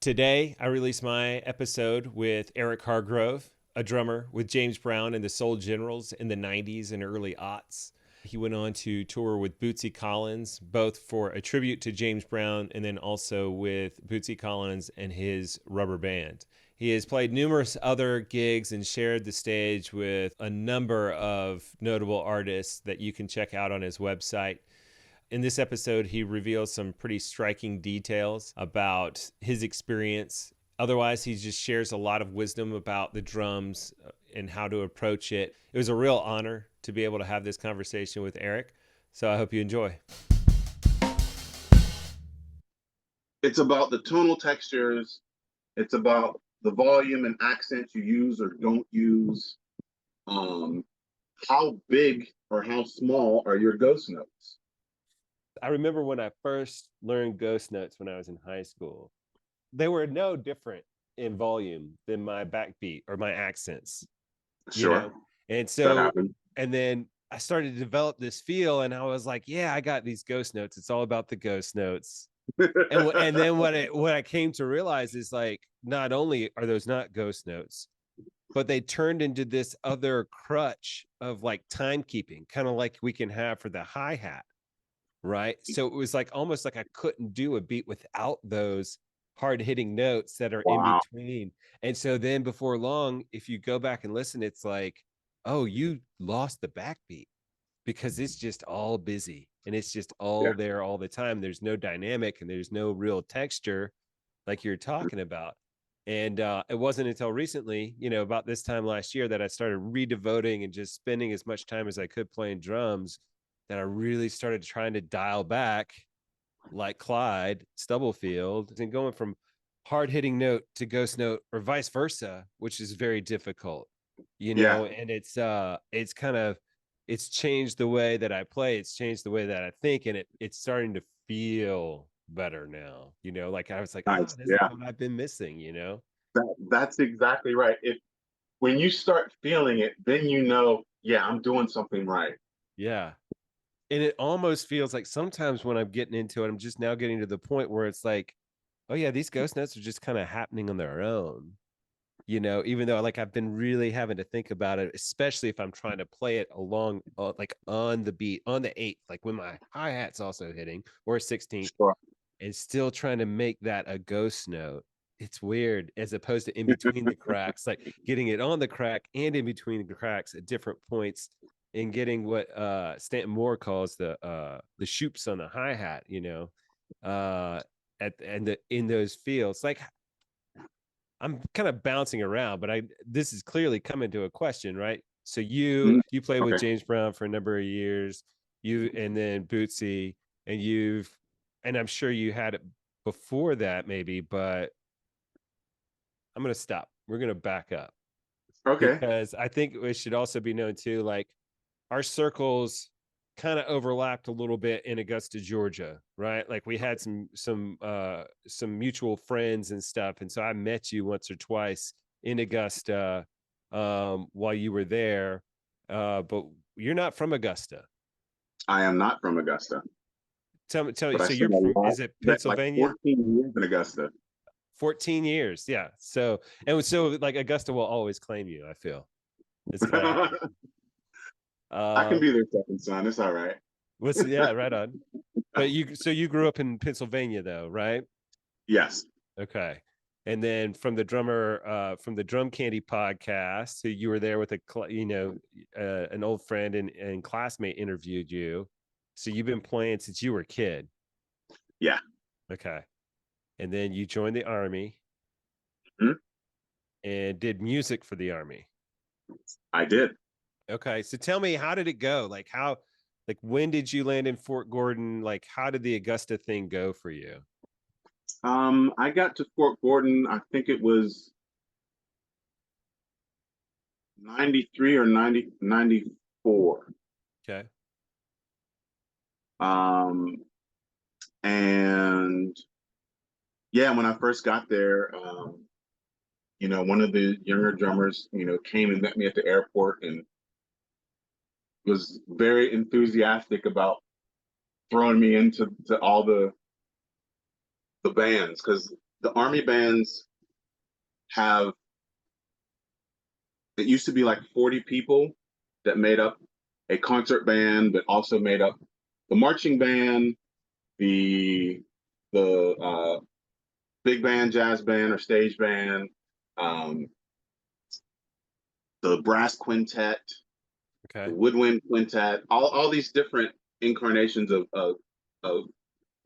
Today, I released my episode with Erik Hargrove, a drummer with James Brown and the Soul Generals in the 90s and early aughts. He went on to tour with Bootsy Collins, both for a tribute to James Brown and then also with Bootsy Collins and his rubber band. He has played numerous other gigs and shared the stage with a number of notable artists that you can check out on his website. In this episode, he reveals some pretty striking details about his experience. Otherwise, he just shares a lot of wisdom about the drums and how to approach it. It was a real honor to be able to have this conversation with Erik. So I hope you enjoy. It's about the tonal textures. It's about the volume and accents you use or don't use. How big or how small are your ghost notes? I remember when I first learned ghost notes when I was in high school. They were no different in volume than my backbeat or my accents, you Sure, know? And that so, happened. and then I started to develop this feel and I was like, yeah, I got these ghost notes. It's all about the ghost notes. And then what I came to realize is like, not only are those not ghost notes, but they turned into this other crutch of like timekeeping, kind of like we can have for the hi-hat. Right. So it was like almost like I couldn't do a beat without those hard hitting notes that are in Wow. between. And so then before long, if you go back and listen, it's like, oh, you lost the backbeat because it's just all busy and it's just Yeah. all there all the time. There's no dynamic and there's no real texture like you're talking about. And it wasn't until recently, about this time last year that I started redevoting and just spending as much time as I could playing drums that I really started trying to dial back like Clyde Stubblefield and going from hard hitting note to ghost note or vice versa, which is very difficult, Yeah. and it's kind of, it's changed the way that I play. It's changed the way that I think. And it's starting to feel better now, like I was like, Nice. this is Yeah. what I've been missing. That's exactly right. When you start feeling it, then yeah, I'm doing something right. Yeah. And it almost feels like sometimes when I'm getting into it, I'm just now getting to the point where it's like, oh yeah, these ghost notes are just kind of happening on their own, even though like I've been really having to think about it, especially if I'm trying to play it along like on the beat, on the eighth, like when my hi-hat's also hitting or 16th Sure. and still trying to make that a ghost note. It's weird as opposed to in between the cracks, like getting it on the crack and in between the cracks at different points and getting what Stanton Moore calls the shoops on the hi-hat, in those fields. Like I'm kind of bouncing around, but this is clearly coming to a question, right? So Mhm. you played with Okay. James Brown for a number of years, and then Bootsy, and and I'm sure you had it before that maybe, but I'm gonna stop. We're gonna back up Okay. because I think it should also be known too, like our circles kind of overlapped a little bit in Augusta, Georgia, right? Like we had some mutual friends and stuff. And so I met you once or twice in Augusta while you were there. But you're not from Augusta. I am not from Augusta, Tell me, but I so spent you're a from, lot, is it spent like Pennsylvania? 14 years in Augusta. 14 years. Yeah. So like Augusta will always claim you, I feel. It's kind of I can how, be their second son. It's all right. yeah, right on. But you grew up in Pennsylvania though, right? Yes. Okay. And then from the Drum Candy podcast, so you were there with an old friend and classmate interviewed you. So you've been playing since you were a kid. Yeah. Okay. And then you joined the army Mhm. and did music for the army. I did. Okay. So tell me, how did it go? Like when did you land in Fort Gordon? Like how did the Augusta thing go for you? I got to Fort Gordon, I think it was 93 or 94. Okay. Um, and yeah, when I first got there, one of the younger drummers, came and met me at the airport and was very enthusiastic about throwing me into all the bands because the Army bands have, it used to be like 40 people that made up a concert band, but also made up the marching band, the big band, jazz band, or stage band, um, the brass quintet, the Okay. woodwind quintet, all these different incarnations of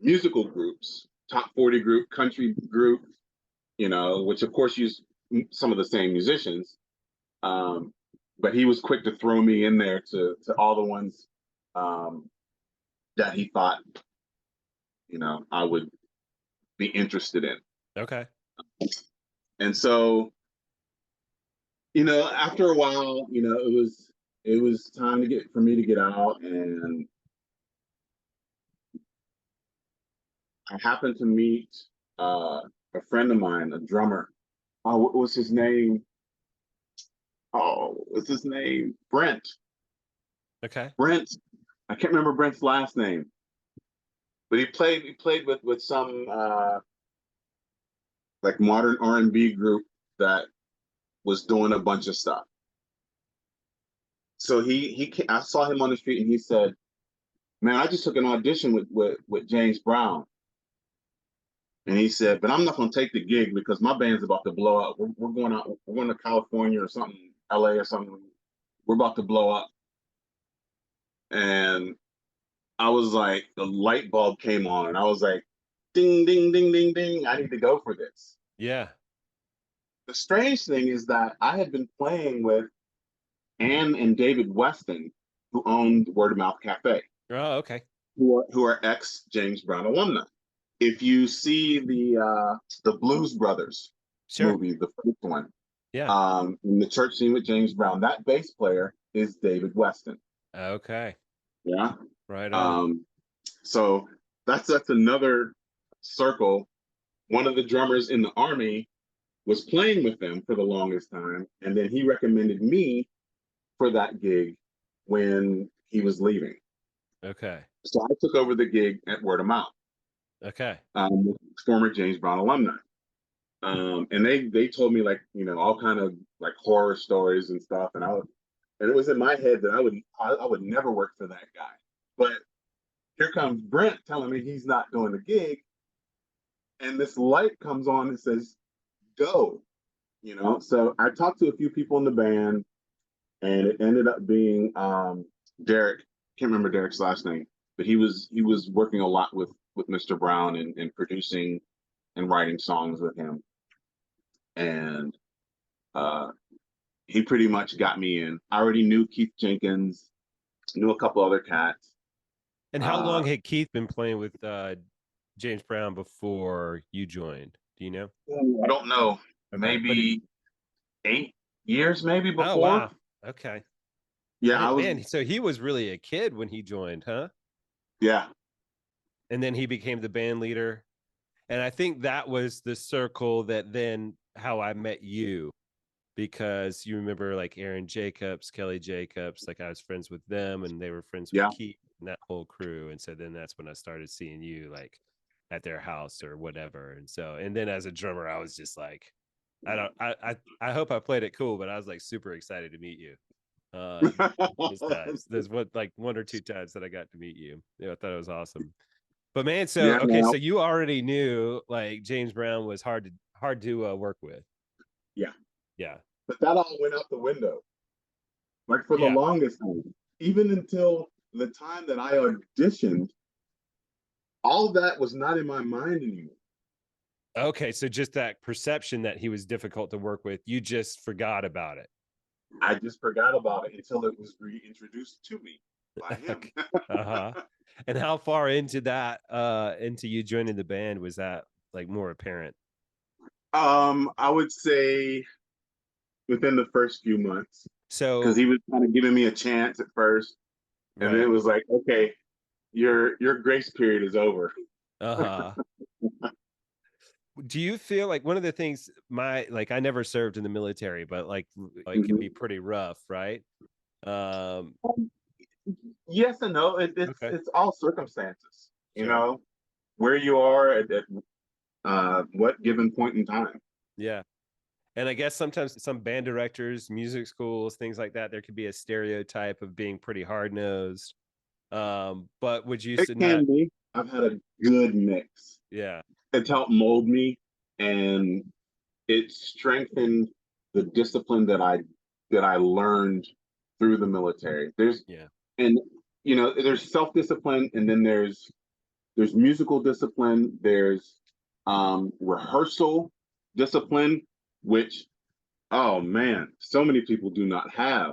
musical groups, top 40 group, country group, which of course use some of the same musicians. Um, but he was quick to throw me in there to all the ones um, that he thought, I would be interested in. Okay. And so, after a while, it was time for me to get out, and I happened to meet a friend of mine, a drummer. Oh, what was his name? Oh, what's his name? Brent. Okay. Brent. I can't remember Brent's last name, but he played with some like modern R&B group that was doing a bunch of stuff. So I saw him on the street and he said, "Man, I just took an audition with James Brown." And he said, "But I'm not going to take the gig because my band's about to blow up. We're going out. We're going to California or something, LA or something. We're about to blow up." And I was like, the light bulb came on, and I was like, "Ding, ding, ding, ding, ding! I need to go for this." Yeah. The strange thing is that I had been playing with Ann and David Weston, who owned Word of Mouth Cafe, Oh, okay. who are ex James Brown alumni. If you see the Blues Brothers Sure. movie, the first one, Yeah. in the church scene with James Brown, that bass player is David Weston. Okay. Yeah. Right on. Um, so that's another circle. One of the drummers in the Army was playing with them for the longest time, and then he recommended me for that gig when he was leaving. Okay. So I took over the gig at Word of Mouth, Okay. former James Brown alumni. And they told me, like, all kind of like horror stories and stuff, and it was in my head that I would never work for that guy. But here comes Brent telling me he's not doing the gig, and this light comes on and says, "Go." So I talked to a few people in the band, and it ended up being Derek. Can't remember Derek's last name, but he was working a lot with Mr. Brown, and producing and writing songs with him, and uh, he pretty much got me in. I already knew Keith Jenkins, knew a couple other cats. And how Uh, long had Keith been playing with James Brown before you joined? Do you know? I don't know, Okay. But maybe 8 years, maybe oh before. wow. Okay. I Yeah, I didn't, was. man, so he was really a kid when he joined, huh? Yeah, And then he became the band leader. And I think that was the circle that then how I met you, because you remember like Aaron Jacobs, Kelly Jacobs, like I was friends with them and they were friends with yeah. Keith and that whole crew. And so then that's when I started seeing you like at their house or whatever. And so, and then as a drummer, I was just like, I hope I played it cool, but I was like super excited to meet you. Uh, those times, there's what like one or two times that I got to meet you. Yeah, I thought it was awesome. But man, so Yeah, okay, now, so you already knew like James Brown was hard to work with. yeah. Yeah, But that all went out the window. Like, for the yeah. longest time, even until the time that I auditioned, all of that was not in my mind anymore. Okay, so just that perception that he was difficult to work with, you just forgot about it. I just forgot about it until it was reintroduced to me by him. Okay. Uh-huh. And how far into that, into you joining the band was that like more apparent? I would say within the first few months, because So, he was kind of giving me a chance at first, and then it right. was like, okay, your grace period is over. Uh-huh. Do you feel like one of the things I never served in the military, but like it can be Mhm. pretty rough, right? Um, Yes and no. It's okay. it's all circumstances. Sure. Where you are what given point in time. Yeah. And I guess sometimes some band directors, music schools, things like that, there could be a stereotype of being pretty hard nosed. But would you It say not? can be. I've had a good mix. Yeah. It's helped mold me, and it strengthened the discipline that I learned through the military. Yeah. And there's self-discipline, and then there's musical discipline, there's rehearsal discipline, which, oh man, so many people do not have.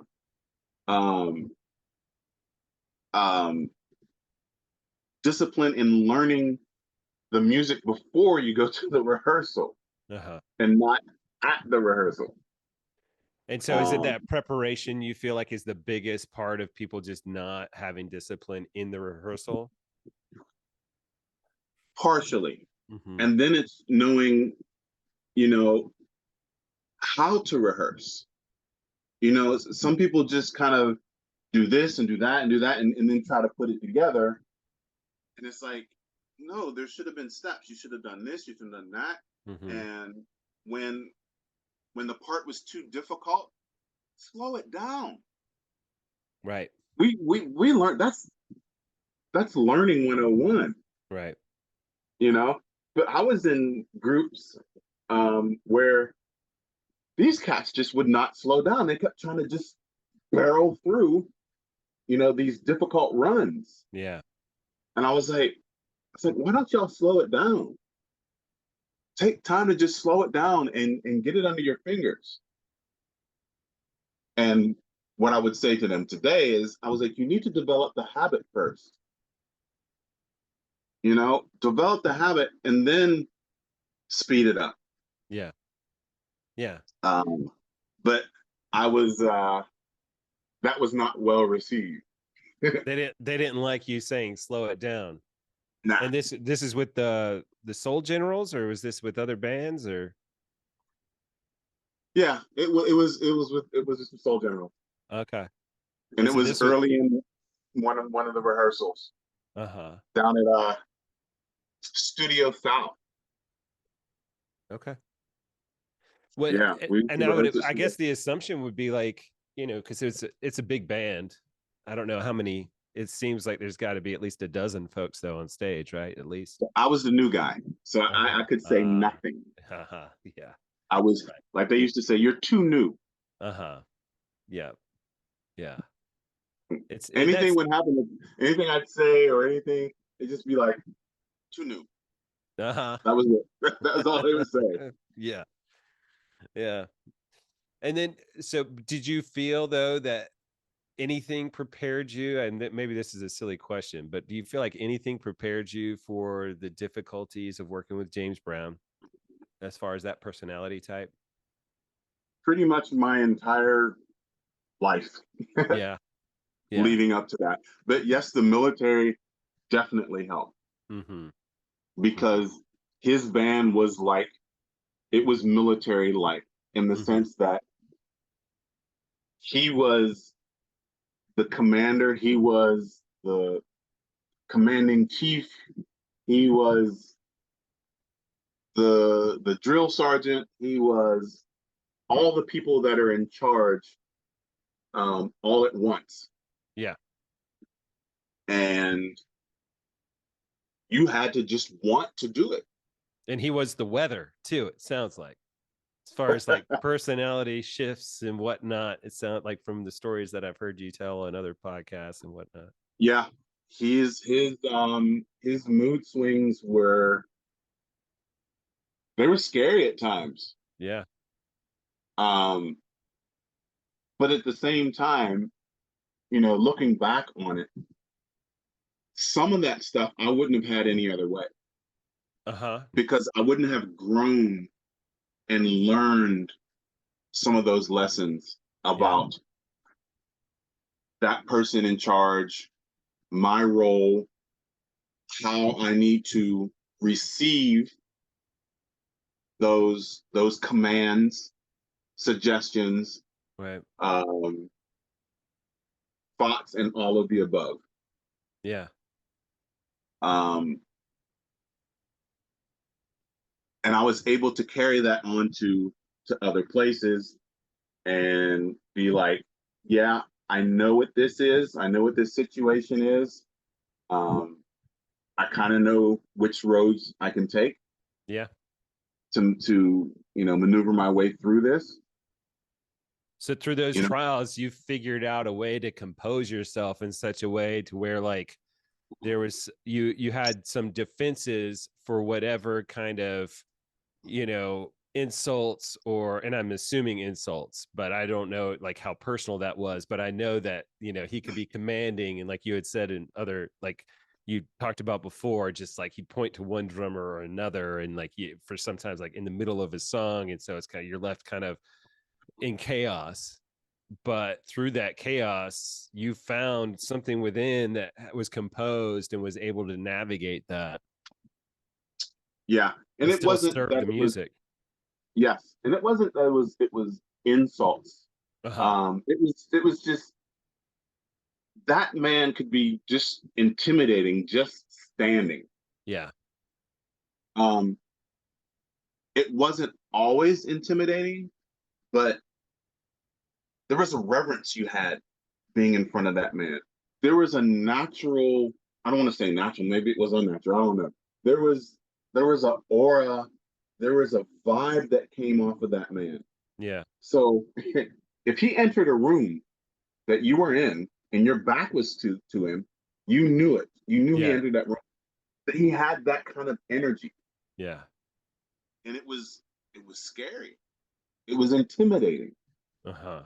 Um, um, Discipline in learning the music before you go to the rehearsal Uh-huh. and not at the rehearsal. And so is it Um, that preparation you feel like is the biggest part of people just not having discipline in the rehearsal? Partially. Mm-hmm. And then it's knowing, you know, how to rehearse. Some people just kind of do this and do that and do that and then try to put it together. And it's like, no, there should have been steps. You should have done this, you should have done that. Mm-hmm. And when the part was too difficult, slow it down. Right. We learned that's learning 101, Right. you know. But I was in groups where these cats just would not slow down. They kept trying to just barrel through, these difficult runs. Yeah. And I was like, why don't y'all slow it down? Take time to just slow it down and get it under your fingers. And what I would say to them today is, I was like, you need to develop the habit first. Develop the habit and then speed it up. Yeah. Yeah. But I was that was not well received. They didn't like you saying slow it down. Nah. And this is with the Soul Generals, or was this with other bands, or? Yeah, it was just a Soul General, Okay. and And it so was this was early in one of the rehearsals uh-huh. down at Studio South. Okay. What Yeah, we used and to rehearse at I Studio. guess the assumption would be like, because it's a big band. I don't know how many. It seems like there's got to be at least a dozen folks though on stage, right? At least. I was the new guy, so I Uh-huh. could say nothing. Uh-huh. Yeah. I was, Right. like they used to say, "You're too new." Uh-huh. Yeah. Yeah. Anything That's would happen, anything I'd say or anything, it'd just be like, "Too new." uh-huh. That was it. That was all they would say. Yeah. Yeah. And then so did you feel though that anything prepared you, and that maybe this is a silly question, but do you feel like anything prepared you for the difficulties of working with James Brown as far as that personality type? Pretty much my entire life Yeah. Yeah. leading up to that. But yes, the military definitely helped Mm-hmm. because his band was like, it was military like, in the Mm-hmm. sense that he was the commander, he was the commanding chief, he was the drill sergeant, he was all the people that are in charge, all at once. Yeah. And you had to just want to do it. And he was the weather too, it sounds like. As far as like personality shifts and whatnot, it sounds like from the stories that I've heard you tell on other podcasts and whatnot. Yeah, his mood swings they were scary at times. Yeah. Um, but at the same time, looking back on it, some of that stuff I wouldn't have had any other way, Uh-huh. because I wouldn't have grown and learned some of those lessons Yeah. about that person in charge, my role, how I need to receive those commands, suggestions, Right. um, thoughts, and all of the above. Yeah. Um, And I was able to carry that on to other places and be like, yeah, I know what this is. I know what this situation is. Um, I kind of know which roads I can take Yeah. to maneuver my way through this. So through those You know, trials, you figured out a way to compose yourself in such a way to where like there was you had some defenses for whatever kind of, insults, or, and I'm assuming insults, but I don't know like how personal that was, but I know that, he could be commanding, and like you had said in other, like you talked about before, just like he'd point to one drummer or another, and like for sometimes like in the middle of his song, and so it's kind of, you're left kind of in chaos. But through that chaos, you found something within that was composed and was able to navigate that yeah. And and it still wasn't serve that the it was music. yes, and it wasn't that it was insults. Uh-huh. It was just that man could be just intimidating just standing. Yeah. Um, it wasn't always intimidating, but there was a reverence you had being in front of that man. There was a natural, I don't want to say natural, maybe it was unnatural, I don't know. There was there was a aura, there was a vibe that came off of that man. Yeah. So if he entered a room that you were in and your back was to him, you knew it. You knew he Yeah. entered that room. That he had that kind of energy. Yeah. And it was scary. It was intimidating. Uh-huh.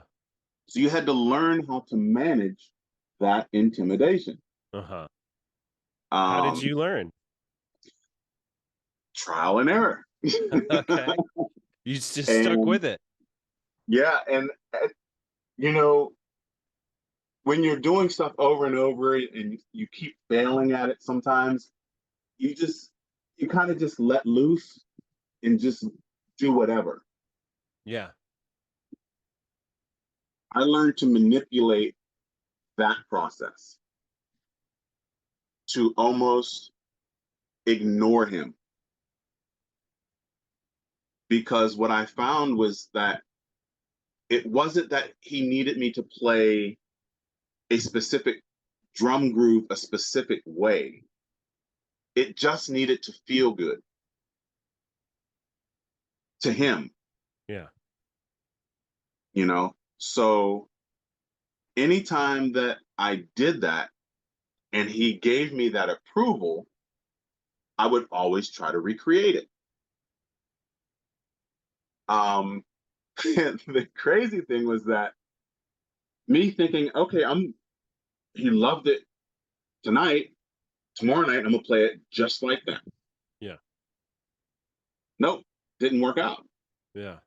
So you had to learn how to manage that intimidation. Uh-huh. How did Um, you learn? Trial and error. Okay. You just stuck And with it. yeah, and you know, when you're doing stuff over and over and you keep failing at it sometimes, you just you kind of just let loose and just do whatever. Yeah. I learned to manipulate that process to almost ignore him because what I found was that it wasn't that he needed me to play a specific drum groove a specific way. It just needed to feel good to him, Yeah. you know? So anytime that I did that and he gave me that approval, I would always try to recreate it. Um, the crazy thing was that me thinking, okay, he loved it tonight. Tomorrow night, I'm gonna play it just like that. Yeah. Nope, didn't work out. Yeah.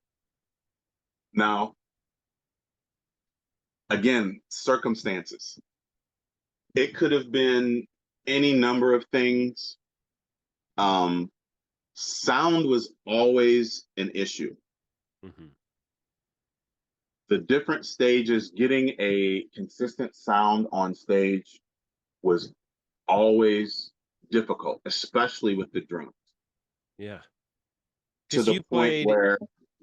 Now, again, circumstances. It could have been any number of things. Um, Sound was always an issue. Mm-hmm. The different stages, getting a consistent sound on stage was always difficult, especially with the drums, Yeah. to Because the you point played where,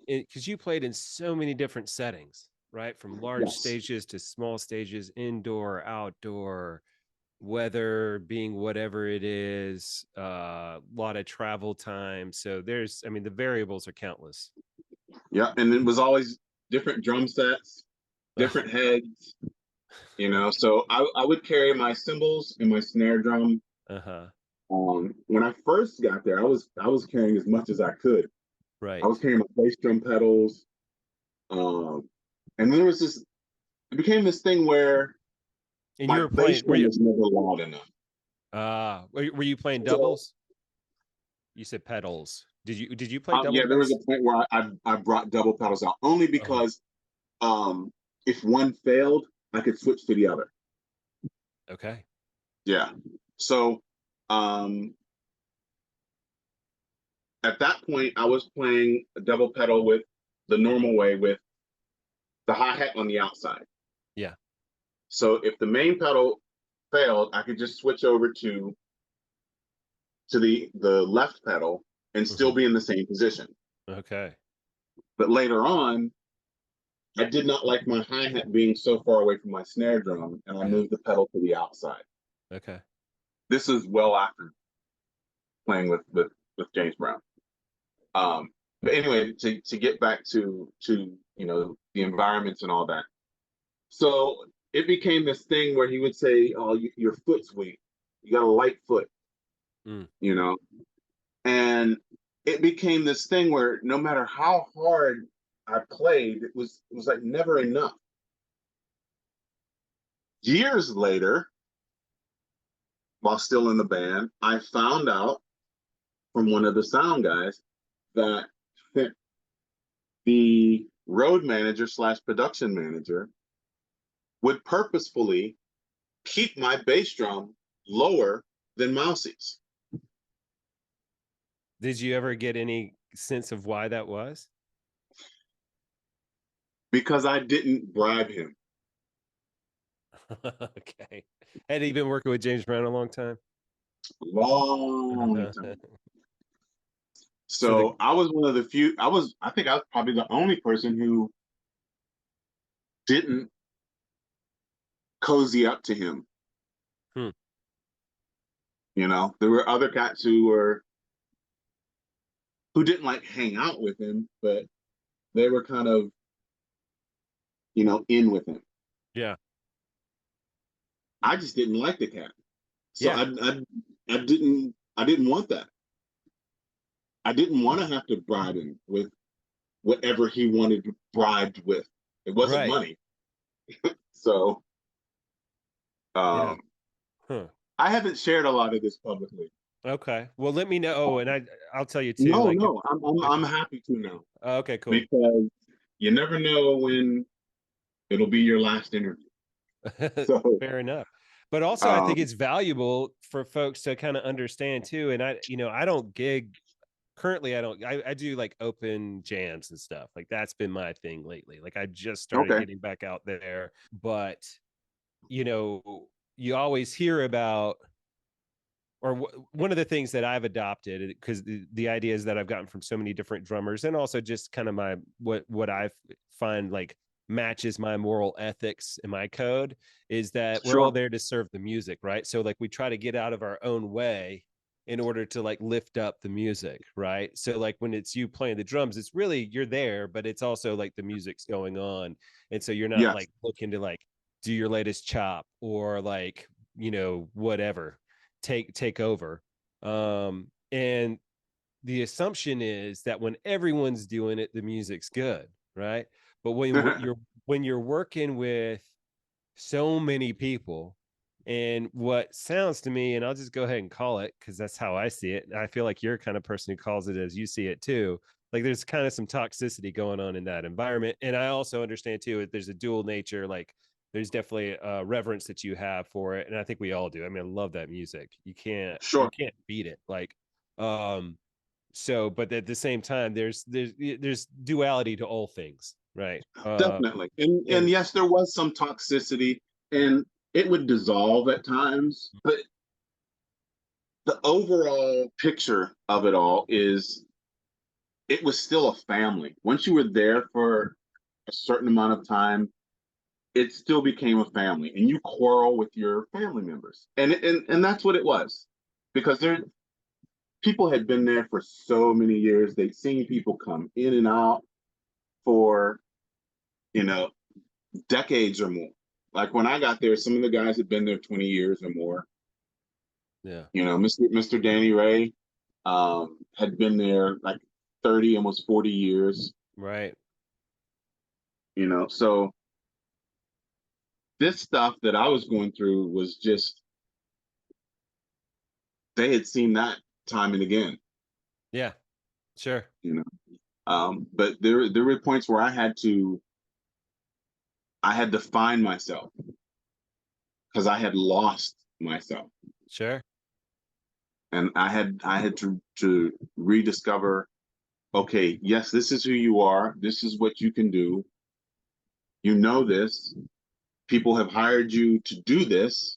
because you played in so many different settings, right? From large yes, stages to small stages, indoor, outdoor, weather being whatever it is, a lot of travel time. So there's, I mean, the variables are countless. yeah, and it was always different drum sets, different heads, So I would carry my cymbals and my snare drum. Uh-huh. When I first got there, I was carrying as much as I could. I was Right. carrying my bass drum pedals, um, and then it became this thing where And you my were bass playing, drum was never loud enough. were you playing So doubles? You said pedals. Did you play double yeah, there was bass? a point where I brought double pedals out only Uh-huh. because um, if one failed, I could switch to the other. Okay. Yeah. So um, at that point, I was playing a double pedal with the normal way with the hi hat on the outside. Yeah. So if the main pedal failed, I could just switch over to the left pedal and Hmm. still be in the same position. Okay. But later on, I did not like my hi-hat being so far away from my snare drum, and I Yeah. moved the pedal to the outside. Okay. This is well after playing with James Brown. But anyway, to get back to the environments and all that. So it became this thing where he would say, "Oh, your foot's weak. You got a light foot," Mm. you know, and it became this thing where no matter how hard I played, it was like never enough. Years later, while still in the band, I found out from one of the sound guys that the road manager slash production manager would purposefully keep my bass drum lower than Mousie's Did you ever get any sense of why that was? because I didn't bribe him. Okay. Had he been working with James Brown a long time? Long time. So the So I was one of the few. I think I was probably the only person who didn't cozy up to him. hmm, There were other cats who didn't like hang out with him, but they were kind of in with him. yeah. I just didn't like the cat, so Yeah. I didn't want that. I didn't want to have to bribe him with whatever he wanted bribed with. It wasn't Right. money, so Yeah. um, Huh. I haven't shared a lot of this publicly. Okay. Well, let me know. Oh, and I'll tell you too. No, Like, no, I'm if happy to now okay, cool. because you never know when it'll be your last interview. So, Fair enough. But also, I think um, it's valuable for folks to kind of understand too. And I don't gig currently. I do like open jams and stuff. Like that's been my thing lately. Like I just started okay, getting back out there, but you know, you always hear about or one of the things that I've adopted because the ideas that I've gotten from so many different drummers and also just kind of my what I find like matches my moral ethics and my code is that we're all sure, there to serve the music, right? So like we try to get out of our own way in order to like lift up the music, right? So like when it's you playing the drums, it's really you're there, but it's also like the music's going on. And so you're not yes, like looking to like do your latest chop or like, whatever take over. And the assumption is that when everyone's doing it, the music's good, right? But when you're working with so many people, and what sounds to me, and I'll just go ahead and call it because that's how I see it. I feel like you're kind of person who calls it as you see it too. Like there's kind of some toxicity going on in that environment, and I also understand too that there's a dual nature. Like there's definitely a reverence that you have for it, and I think we all do. I mean, I love that music. You can't you sure, can't beat it. Like, um, so, but at the same time, there's duality to all things, right? definitely. And And yes, there was some toxicity, and it would dissolve at times, but the overall picture of it all is it was still a family. Once you were there for a certain amount of time, it still became a family, and you quarrel with your family members, and that's what it was, because people had been there for so many years. They'd seen people come in and out for you know decades or more. Like when I got there, some of the guys had been there 20 years or more. yeah, Mr. Danny Ray had been there like 30, almost 40 years. right, So this stuff that I was going through was just they had seen that time and again. yeah, sure, You know, but there were points where I had to find myself because I had lost myself, sure, and I had to rediscover. Okay, yes, this is who you are. This is what you can do. You know this. People have hired you to do this.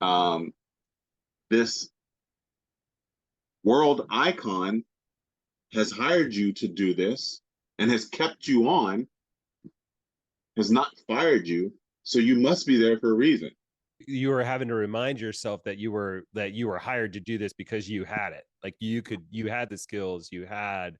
Um, this world icon has hired you to do this and has kept you on, has not fired you, so you must be there for a reason. You were having to remind yourself that you were hired to do this because you had it. Like you had the skills, you had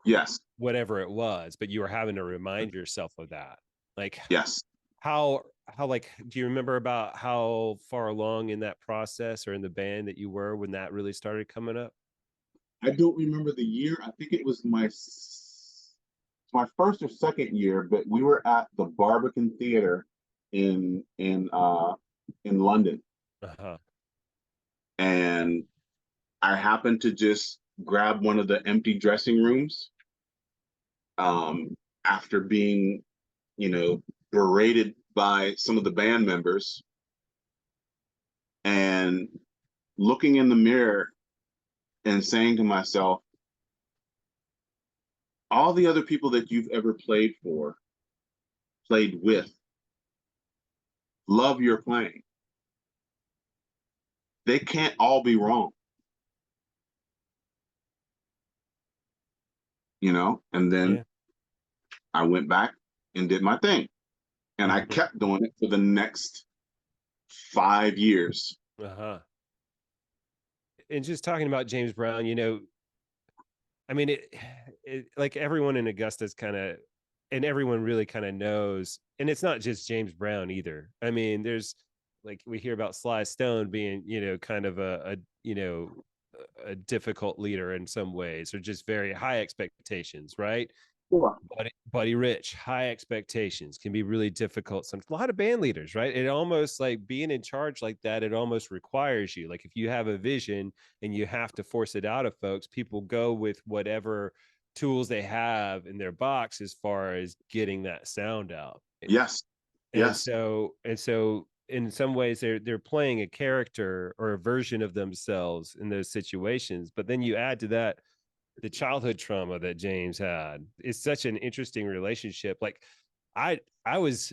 Yes, whatever it was, but you were having to remind yourself of that. Like yes. how like do you remember about how far along in that process or in the band that you were when that really started coming up? I don't remember the year. I think it was my first or second year, but we were at the Barbican Theater in London, Uh-huh. and I happened to just grab one of the empty dressing rooms um, after being, you know, berated by some of the band members, and looking in the mirror and saying to myself, all the other people that you've ever played for, played with, love your playing. They can't all be wrong, you know? And then Yeah. I went back and did my thing. And I Mm-hmm. kept doing it for the next 5 years. Uh-huh. And just talking about James Brown, I mean, it like everyone in Augusta's kind of, and everyone really kind of knows, and it's not just James Brown either. I mean, there's like we hear about Sly Stone being, kind of a difficult leader in some ways, or just very high expectations, right? Sure. Buddy Rich, high expectations can be really difficult. Some a lot of band leaders, right? It almost like being in charge like that, it almost requires you. Like if you have a vision and you have to force it out of folks, people go with whatever tools they have in their box as far as getting that sound out. Yes. And Yes. so in some ways they're playing a character or a version of themselves in those situations. But then you add to that the childhood trauma that James had. It's such an interesting relationship. Like I was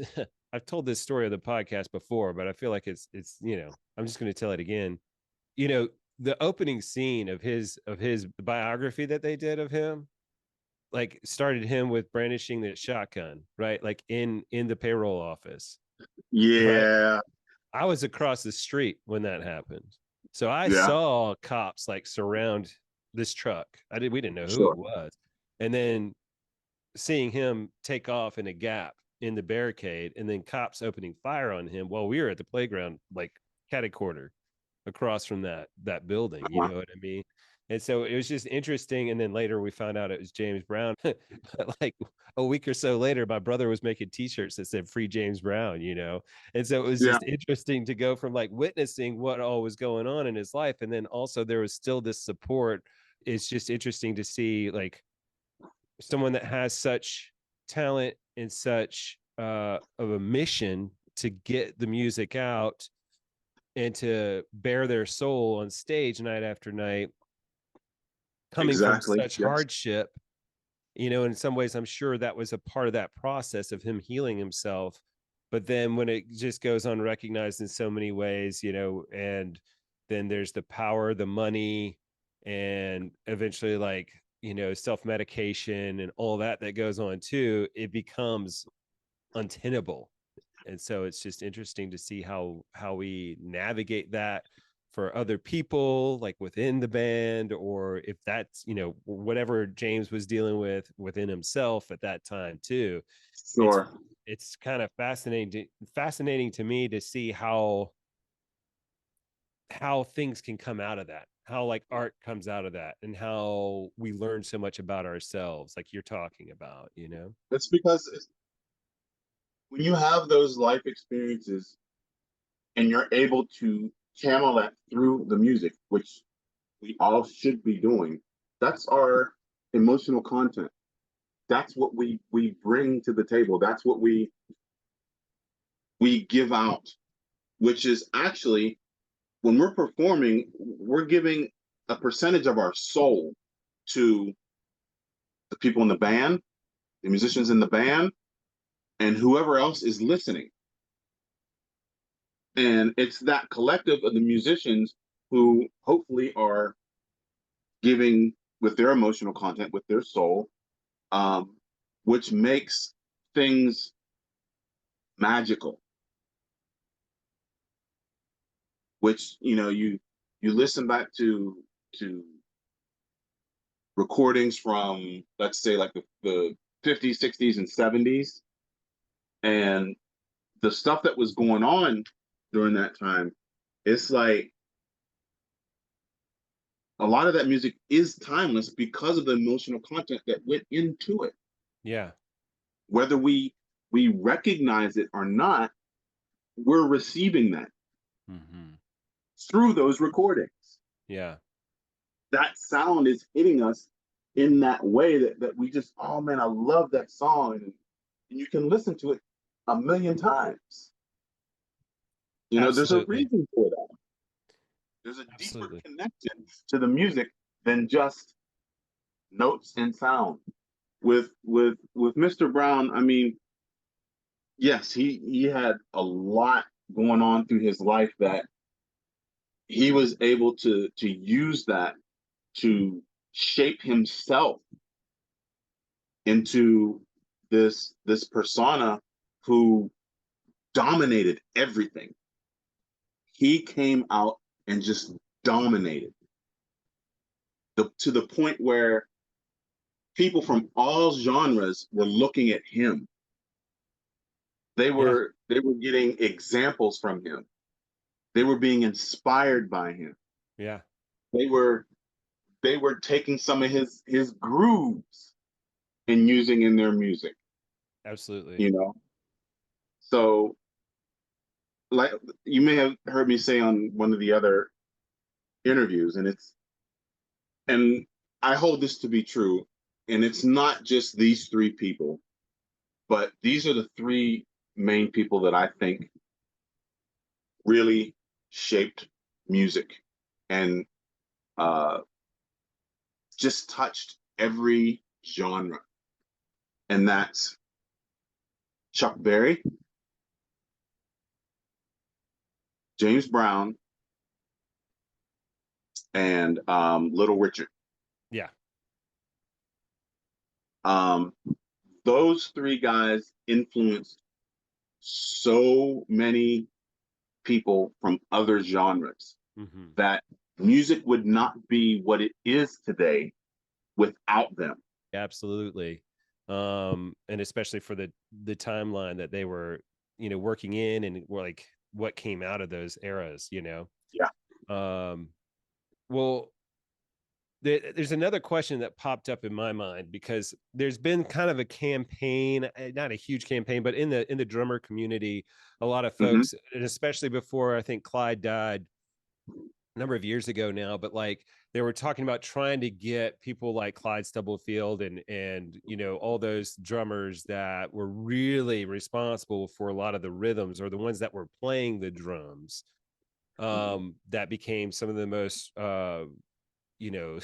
I've told this story of the podcast before, but I feel like it's I'm just going to tell it again. You know, the opening scene of his biography that they did of him, like started him with brandishing the shotgun, right? Like in the payroll office, right? Yeah. I was across the street when that happened. So I Yeah. saw cops like surround this truck. We didn't know who Sure. it was. And then seeing him take off in a gap in the barricade and then cops opening fire on him while we were at the playground, like catty corner across from that building, you Uh-huh. know what I mean? And so it was just interesting. And then later we found out it was James Brown. But like a week or so later, my brother was making t-shirts that said free James Brown, you know? And so it was Yeah. just interesting to go from like witnessing what all was going on in his life. And then also there was still this support. It's just interesting to see like someone that has such talent and such of a mission to get the music out and to bear their soul on stage night after night, coming from Exactly. such Yes. hardship. In some ways, I'm sure that was a part of that process of him healing himself. But then when it just goes unrecognized in so many ways, and then there's the power, the money, and eventually, like, self medication and all that goes on too, it becomes untenable. And so it's just interesting to see how we navigate that for other people like within the band, or if that's whatever James was dealing with within himself at that time too. it's Sure. it's kind of fascinating to me to see how things can come out of that, how like art comes out of that, and how we learn so much about ourselves like you're talking about. It's because when you have those life experiences and you're able to channel that through the music, which we all should be doing, that's our emotional content. That's what we bring to the table. That's what we give out, which is actually when we're performing, we're giving a percentage of our soul to the people in the band, the musicians in the band, and whoever else is listening. And it's that collective of the musicians who hopefully are giving with their emotional content, with their soul, um, which makes things magical. Which you listen back to recordings from, let's say, like the 50s, 60s, and 70s, and the stuff that was going on during that time. It's like a lot of that music is timeless because of the emotional content that went into it. Yeah. Whether we recognize it or not, we're receiving that through those recordings. Yeah. That sound is hitting us in that way that we just, oh man, I love that song. And you can listen to it a million times. There's a Absolutely. reason for that. There's a deeper Absolutely. connection to the music than just notes and sound. With Mr. Brown, I mean, yes, he had a lot going on through his life that he was able to use that to shape himself into this persona who dominated everything. He came out and just dominated to the point where people from all genres were looking at him. They Yeah. were getting examples from him. They were being inspired by him. Yeah. They were taking some of his grooves and using in their music. Absolutely. You know, so like you may have heard me say on one of the other interviews, and I hold this to be true, and it's not just these three people, but these are the three main people that I think really shaped music and uh, just touched every genre, and that's Chuck Berry, James Brown, and Little Richard. Yeah. Um, those three guys influenced so many people from other genres that music would not be what it is today without them. Absolutely. And especially for the timeline that they were, working in, and like what came out of those eras, Yeah. Um, well, there's another question that popped up in my mind, because there's been kind of a campaign, not a huge campaign, but in the drummer community, a lot of Hmm. folks, and especially before I think Clyde died a number of years ago now, but like they were talking about trying to get people like Clyde Stubblefield and all those drummers that were really responsible for a lot of the rhythms, or the ones that were playing the drums, that became some of the most you know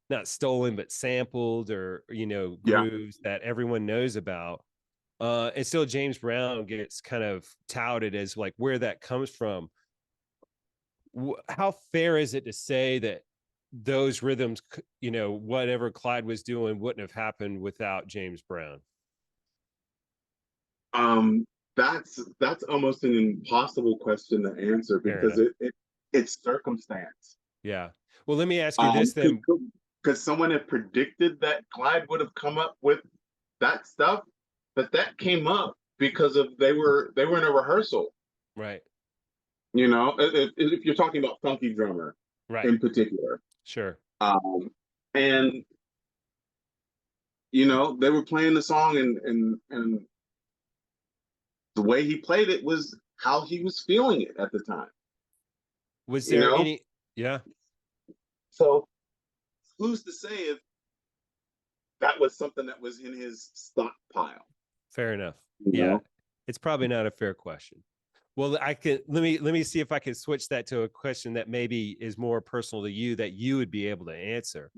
not stolen but sampled, or Yeah. grooves that everyone knows about. And still James Brown gets kind of touted as like where that comes from. How fair is it to say that those rhythms, whatever Clyde was doing, wouldn't have happened without James Brown? Um, that's almost an impossible question to answer Fair because enough. it's circumstance. Yeah. Well, let me ask you this then. Could someone have predicted that Clyde would have come up with that stuff? But that came up because of they were in a rehearsal. Right. If you're talking about Funky Drummer Right. in particular, Sure. um, and they were playing the song, and the way he played it was how he was feeling it at the time. Was You there know, any? Yeah. so who's to say if that was something that was in his stockpile? Fair enough. You Yeah. know, It's probably not a fair question. Well, I can let me see if I can switch that to a question that maybe is more personal to you, that you would be able to answer.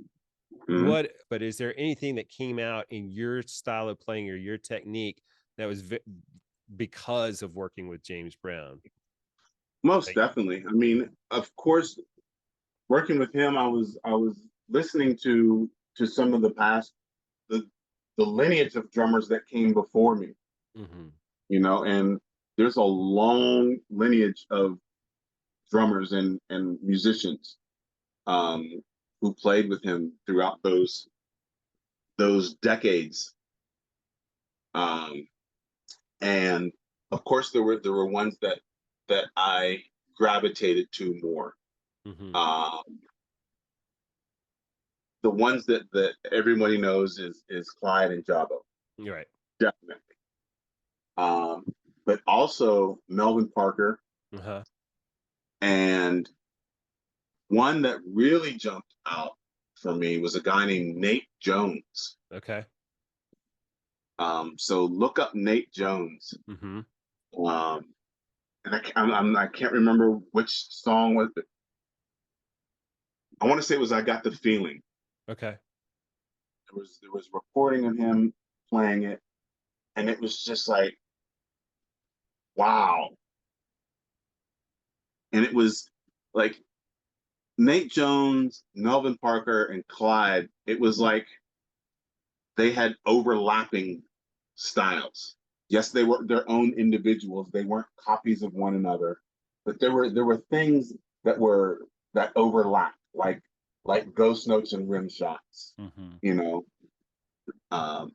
mm-hmm. But is there anything that came out in your style of playing or your technique that was because of working with James Brown? Most Like, definitely. I mean, of course, working with him, I was listening to some of the past, the the lineage of drummers that came before me, Mm-hmm. and there's a long lineage of drummers and musicians, um, who played with him throughout those decades. Um, and of course, there were ones that I gravitated to more. Mm-hmm. Um, the ones that everybody knows is Clyde and Jabo, You're right. definitely. Um, but also Melvin Parker, Uh-huh. and one that really jumped out for me was a guy named Nate Jones. Okay. So look up Nate Jones. Mm-hmm. Um, and I can't remember which song was it. I want to say it was "I Got the Feeling." Okay. There was recording of him playing it, and it was just like, wow. And it was like Nate Jones, Melvin Parker, and Clyde. It was like they had overlapping styles. Yes, they were their own individuals. They weren't copies of one another, but there were things that overlapped, like ghost notes and rim shots, Mm-hmm. you know, um,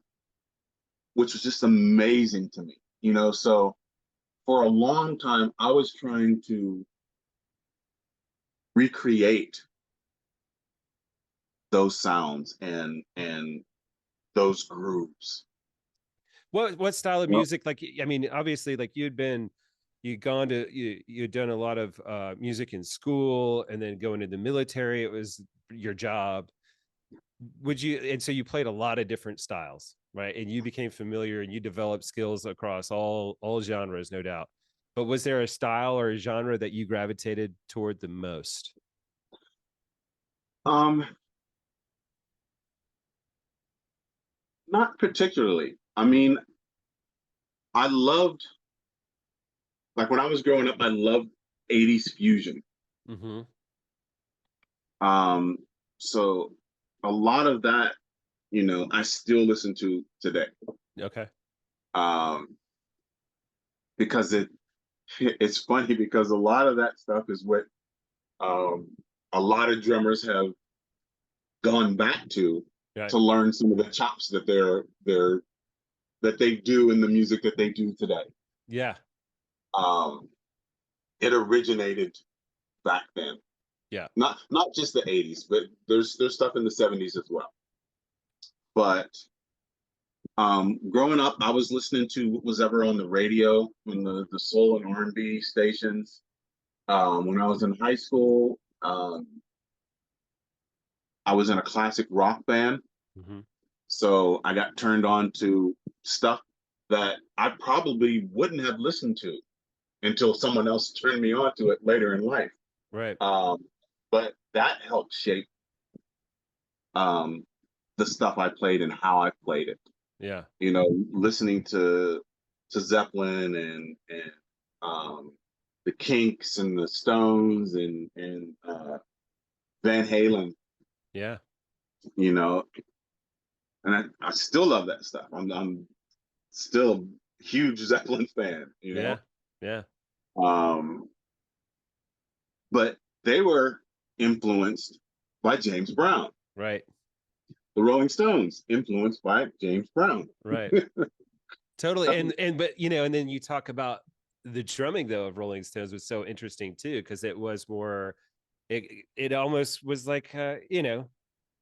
which was just amazing to me. So for a long time, I was trying to recreate those sounds and those grooves. What style of You know, music? Like, I mean, obviously, like you'd gone to you'd done a lot of music in school, and then going to the military. It was your job. Would you? And so you played a lot of different styles, right? And you became familiar, and you developed skills across all genres, no doubt. But was there a style or a genre that you gravitated toward the most? um, not particularly. I Mm-hmm. mean, I loved like when I was growing up, I loved 80s fusion. Mm-hmm. Um, so a lot of that, I still listen to today. Okay. Um, because it's funny because a lot of that stuff is what um a lot of drummers have gone back Right. to learn some of the chops that they do in the music that they do today. Yeah. Um, it originated back then. Yeah. Not just the 80s, but there's stuff in the 70s as well. But growing up, I was listening to what was ever on the radio, on the soul and R&B stations. When I was in high school, I was in a classic rock band, Mm-hmm. so I got turned on to stuff that I probably wouldn't have listened to until someone else turned me on to it later in life. Right. Um, but that helped shape um, the stuff I played and how I played it. Yeah. Listening to Zeppelin and the Kinks and the Stones and Van Halen, Yeah. you know, and I still love that stuff. I'm still a huge Zeppelin fan, Yeah. Yeah. um, but they were influenced by James Brown. Right. The Rolling Stones influenced by James Brown. Right. Totally. And but and then you talk about the drumming though of Rolling Stones was so interesting too, because it was more it almost was like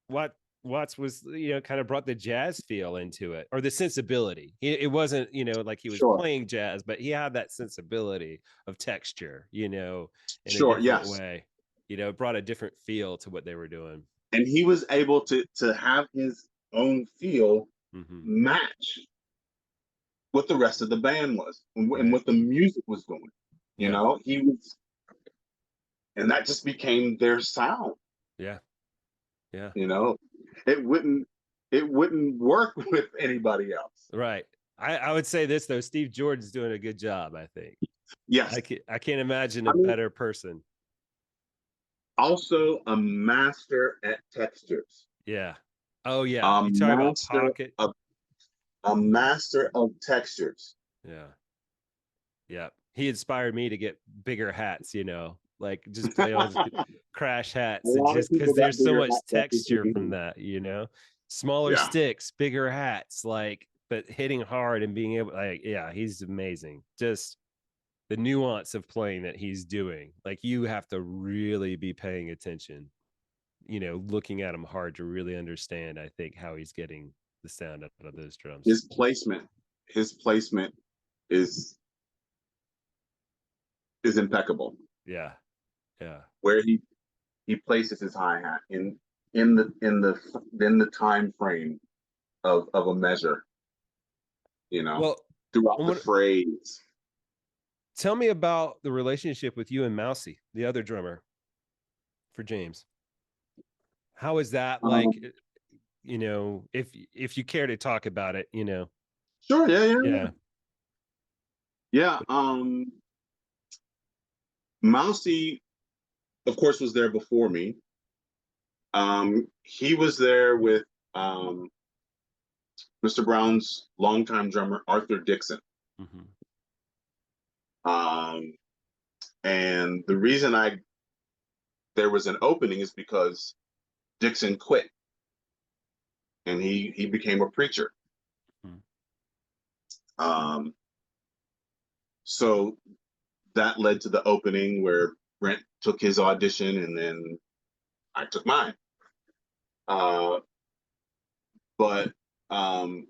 what Watts was kind of brought the jazz feel into it, or the sensibility. It wasn't like he was Sure, playing jazz, but he had that sensibility of texture, in a sure, different yes. way. It brought a different feel to what they were doing. And he was able to have his own feel Mm-hmm. match what the rest of the band was and Right. what the music was doing. Yeah. He was, and that just became their sound. Yeah. Yeah. You know, it wouldn't work with anybody else. Right. I would say this though, Steve Jordan's doing a good job, I think. Yes, I can't imagine I a mean, better person. Also a master at textures. Yeah. Oh yeah. A You talk about master pocket. of a master of textures. Yeah. Yeah. He inspired me to get bigger hats, like just play on crash A hats, and lot of just because people got there's so bigger much hats after texture seeing from him. that. Smaller Yeah. sticks, bigger hats, like, but hitting hard and being able, like, yeah, he's amazing. Just the nuance of playing that he's doing. Like, you have to really be paying attention, looking at him hard to really understand, I think, how he's getting the sound out of those drums. His placement is impeccable. Yeah. Yeah. Where he places his hi hat in the time frame of a measure, you know, Well, throughout the what, phrase. tell me about the relationship with you and Mousy, the other drummer for James. How is that like, Um, if you care to talk about it. sure, yeah, yeah, Yeah. yeah. Mousy, of course, was there before me. He was there with um, Mr. Brown's longtime drummer, Arthur Dixon. Mm-hmm. Um, and the reason there was an opening is because Dixon quit and he became a preacher. Mm-hmm. Um, so that led to the opening where Brent took his audition and then I took mine. Uh, but um,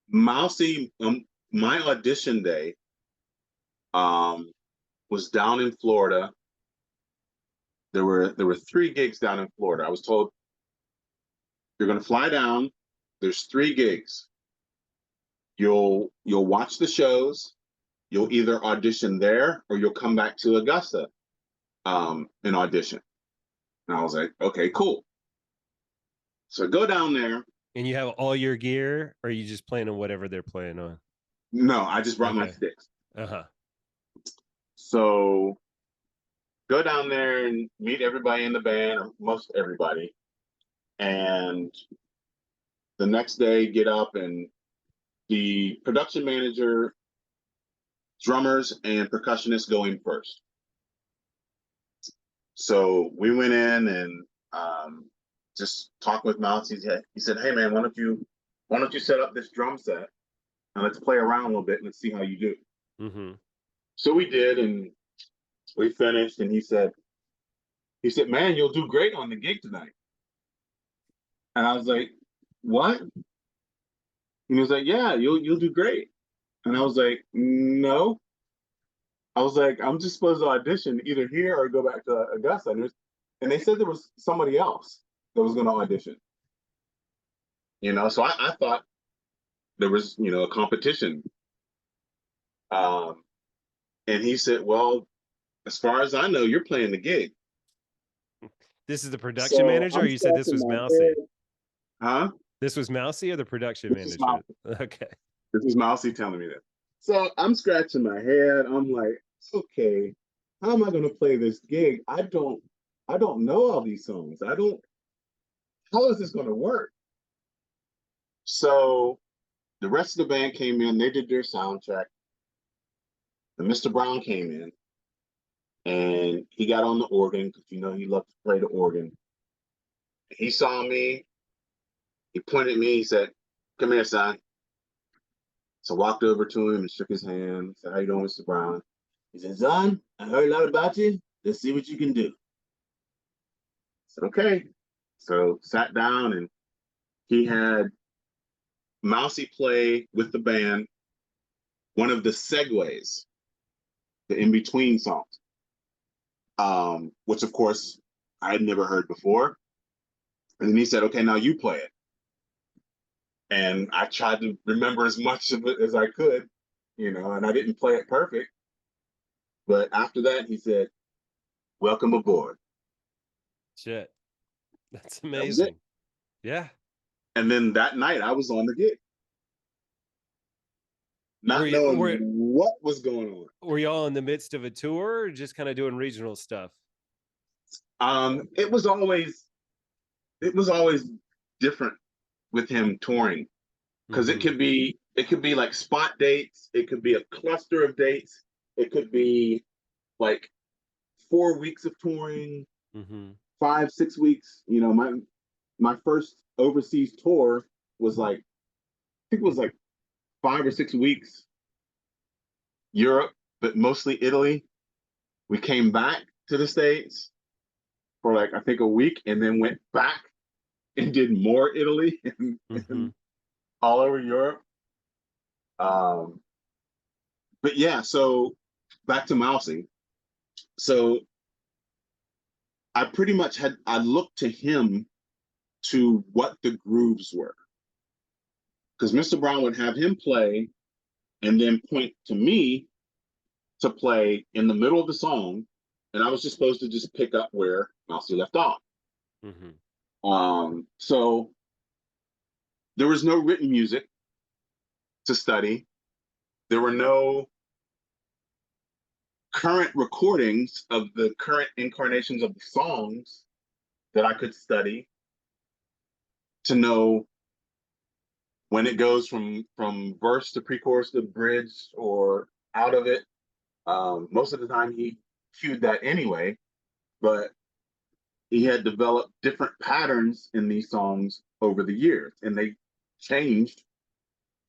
Mousy, my audition day um, was down in Florida. There were 3 gigs down in Florida. I was told you're going to fly down. There's 3 gigs. You'll watch the shows. You'll either audition there or you'll come back to Augusta and audition. And I was like, okay, cool. So go down there. And you have all your gear, or are you just playing on whatever they're playing on? No, I just brought my Okay. sticks. Uh-huh. So go down there and meet everybody in the band, or most everybody. And the next day, get up and the production manager, drummers, and percussionists go in first. So we went in and just talked with Mouse. He said, "Hey man, why don't you set up this drum set and let's play around a little bit and let's see how you do." Mm-hmm. So we did, and we finished. And he said, "Man, you'll do great on the gig tonight." And I was like, "What?" And he was like, "Yeah, you'll do great." And I was like, "No." I was like, "I'm just supposed to audition either here or go back to Augusta." And they said there was somebody else that was going to audition. So I thought there was, a competition. Um, and he said, "Well, as far as I know, you're playing the gig." This is the production So manager, or I'm you said this scratching was my Mousy? head. Huh? This was Mousy or the production This is manager? Mousy. Okay. This is Mousy telling me this. So I'm scratching my head. I'm like, okay, how am I going to play this gig? I don't know all these songs. How is this going to work? So the rest of the band came in. They did their sound check. And Mr. Brown came in and he got on the organ because he loved to play the organ. He saw me. He pointed at me. He said, "Come here, son." So I walked over to him and shook his hand. Said, "How you doing, Mr. Brown?" He said, "Son, I heard a lot about you. Let's see what you can do." I said, "Okay." So sat down and he had Mousy play with the band one of the segues, the in between songs, which of course I had never heard before. And then he said, "Okay, now you play it." And I tried to remember as much of it as I could, and I didn't play it perfect. But after that, he said, "Welcome aboard." Shit. That's That was it. amazing. Yeah. And then that night, I was on the gig, Were not you knowing were what was going on. were y'all in the midst of a tour, or just kind of doing regional stuff? It was always different with him touring because Mm-hmm. it could be like spot dates, it could be a cluster of dates, it could be like 4 weeks of touring, Mm-hmm. 5 6 weeks. You know, my first overseas tour was like, I think it was like 5 or 6 weeks, Europe, but mostly Italy. We came back to the States for like I think a week, and then went back and did more Italy Mm-hmm. and all over Europe. Um, but yeah, so back to Mousy. So I pretty much I looked to him to what the grooves were, because Mr. Brown would have him play and then point to me to play in the middle of the song, and I was just supposed to just pick up where Mousy left off. Mm-hmm. So there was no written music to study. There were no current recordings of the current incarnations of the songs that I could study to know when it goes from verse to pre-chorus to bridge or out of it. Most of the time he cued that anyway, but he had developed different patterns in these songs over the years, and they changed,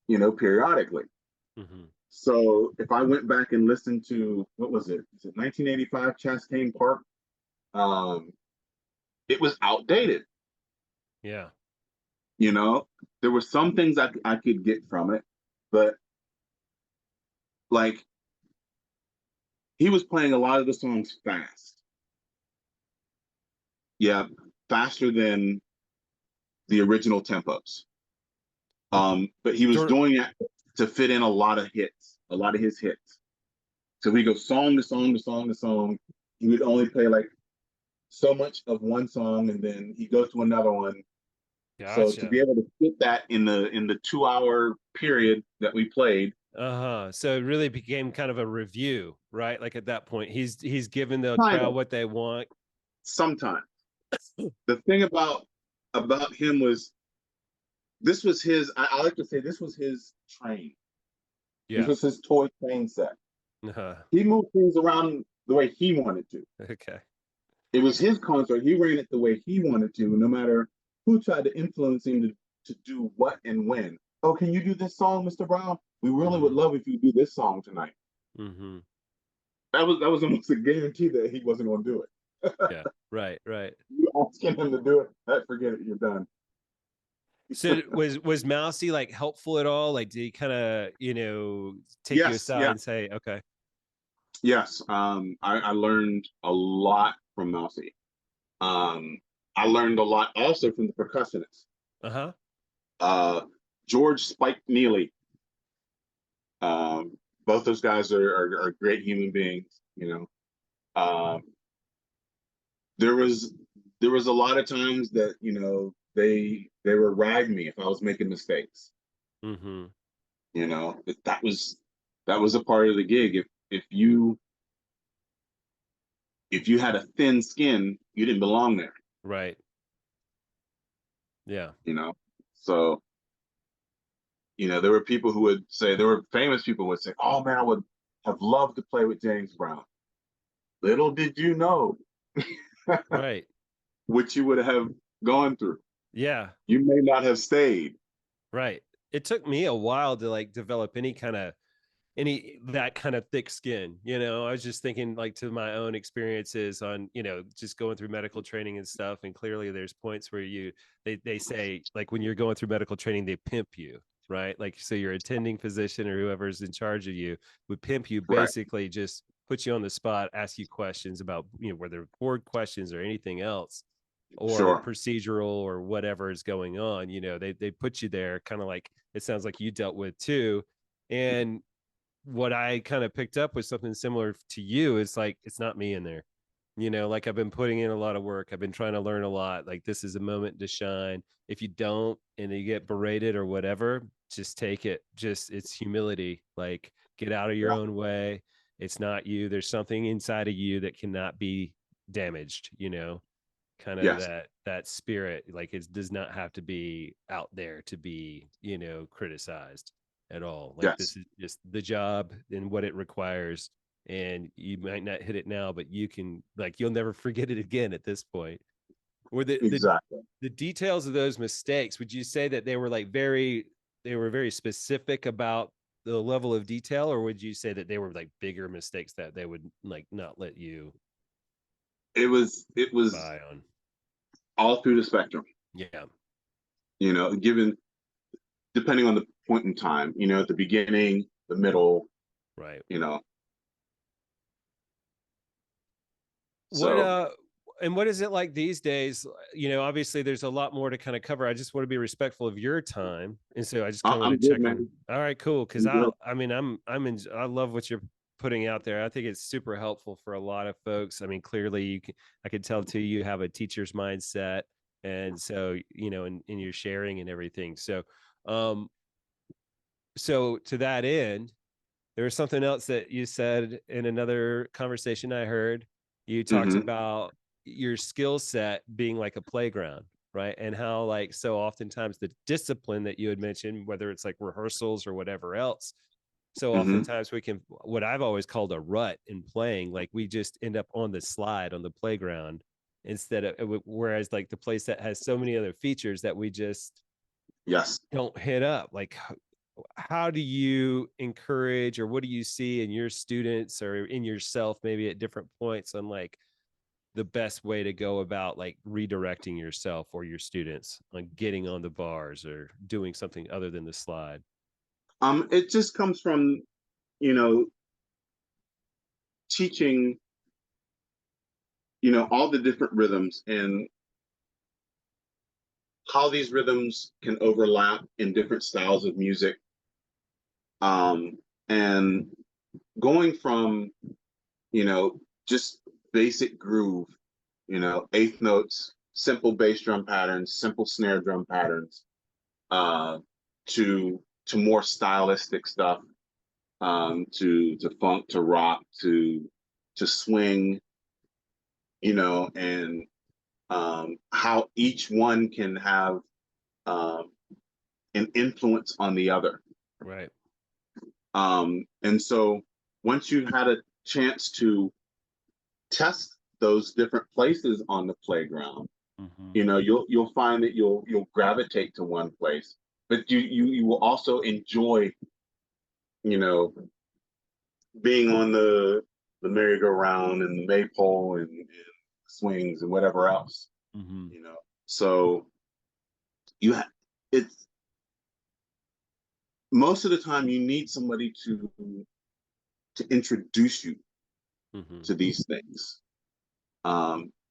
periodically. Mm-hmm. So if I went back and listened to, what was it? Is it 1985 Chastain Park? Um, it was outdated. Yeah. You know, there were some things I could get from it, but like he was playing a lot of the songs fast. Yeah, faster than the original tempos. But he was Sort doing it to fit in a lot of hits, a lot of his hits. So we go song to song to song to song. He would only play like so much of one song, and then he goes to another one. So to Gotcha. be able to fit that in the 2 hour period that we played, Uh-huh. So it really became kind of a review, right? Like at that point, he's giving the kind crowd of what they want. sometimes. The thing about him was, this was his. I like to say this was his train. This Yeah. was his toy train set. Uh-huh. He moved things around the way he wanted to. Okay. It was his concert. He ran it the way he wanted to, no matter who tried to influence him to do what and when. Oh, can you do this song, Mr. Brown? We really would Mm-hmm. love if you do this song tonight. Mm-hmm. That was almost a guarantee that he wasn't going to do it. Yeah. Right. Right. You asking him to do it, forget it. You're done. So was Mousy like helpful at all? Like did he kind of, take you Yes, aside yeah, and say, okay. yes. I learned a lot from Mousy. I learned a lot also from the percussionists. Uh-huh. Uh, George Spike Neely. Um, Both those guys are great human beings. Um, there was there was a lot of times that they were riding me if I was making mistakes. Mm-hmm. That was a part of the gig. If you had a thin skin, you didn't belong there. Right. Yeah. You know, so there were people who would say, there were famous people who would say, "Oh man, I would have loved to play with James Brown." Little did you know Right. what you would have gone through. Yeah. You may not have stayed. Right. It took me a while to like develop any that kind of thick skin. I was just thinking like to my own experiences on, just going through medical training and stuff. And clearly there's points where they say like when you're going through medical training, they pimp you, right? Like, so your attending physician or whoever's in charge of you would pimp you, Right. basically just put you on the spot, ask you questions about, whether board questions or anything else, or Sure. procedural or whatever is going on. They put you there kind of like it sounds like you dealt with too. And what I kind of picked up was something similar to you. It's like, it's not me in there. Like I've been putting in a lot of work. I've been trying to learn a lot. Like this is a moment to shine. If you don't and you get berated or whatever, just take it. Just it's humility. Like get out of your Yeah. own way. It's not you. There's something inside of you that cannot be damaged, kind of Yes. that spirit. Like it does not have to be out there to be, criticized at all. Like Yes. this is just the job and what it requires. And you might not hit it now, but you can, like, you'll never forget it again at this point. Or Exactly. the details of those mistakes, would you say that they were very specific about the level of detail, or would you say that they were like bigger mistakes that they would like not let you It was buy on? all through the spectrum, Yeah. given depending on the point in time, at the beginning, the middle, Right. you know. What So and what is it like these days? Obviously there's a lot more to kind of cover. I just want to be respectful of your time. And so I just kind of want I'm to good, check in. man. All right, cool. Cause I'm good. I mean, I love what you're putting out there. I think it's super helpful for a lot of folks. I mean, clearly I could tell too, you have a teacher's mindset. And so, in your sharing and everything. Um, so to that end, there was something else that you said in another conversation I heard. You talked Hmm. about your skill set being like a playground, right? And how, like, so oftentimes the discipline that you had mentioned, whether it's like rehearsals or whatever else, so Hmm. oftentimes we can, what I've always called a rut in playing, like we just end up on the slide on the playground instead of, whereas like the place that has so many other features that we just Yes. don't hit up. Like, how do you encourage, or what do you see in your students or in yourself maybe at different points on like the best way to go about like redirecting yourself or your students on getting on the bars or doing something other than the slide? It just comes from, you know, teaching, all the different rhythms and how these rhythms can overlap in different styles of music. And going from, you know, just basic groove, eighth notes, simple bass drum patterns, simple snare drum patterns, uh, to more stylistic stuff, to funk, to rock, to swing, and how each one can have um, an influence on the other. Right. And so once you've had a chance to test those different places on the playground, Mm-hmm. you'll find that you'll gravitate to one place, but you will also enjoy, you know, being on the merry-go-round and the maypole and swings and whatever else, Mm-hmm. you know. So you ha- it's most of the time you need somebody to introduce you Mm-hmm. to these things,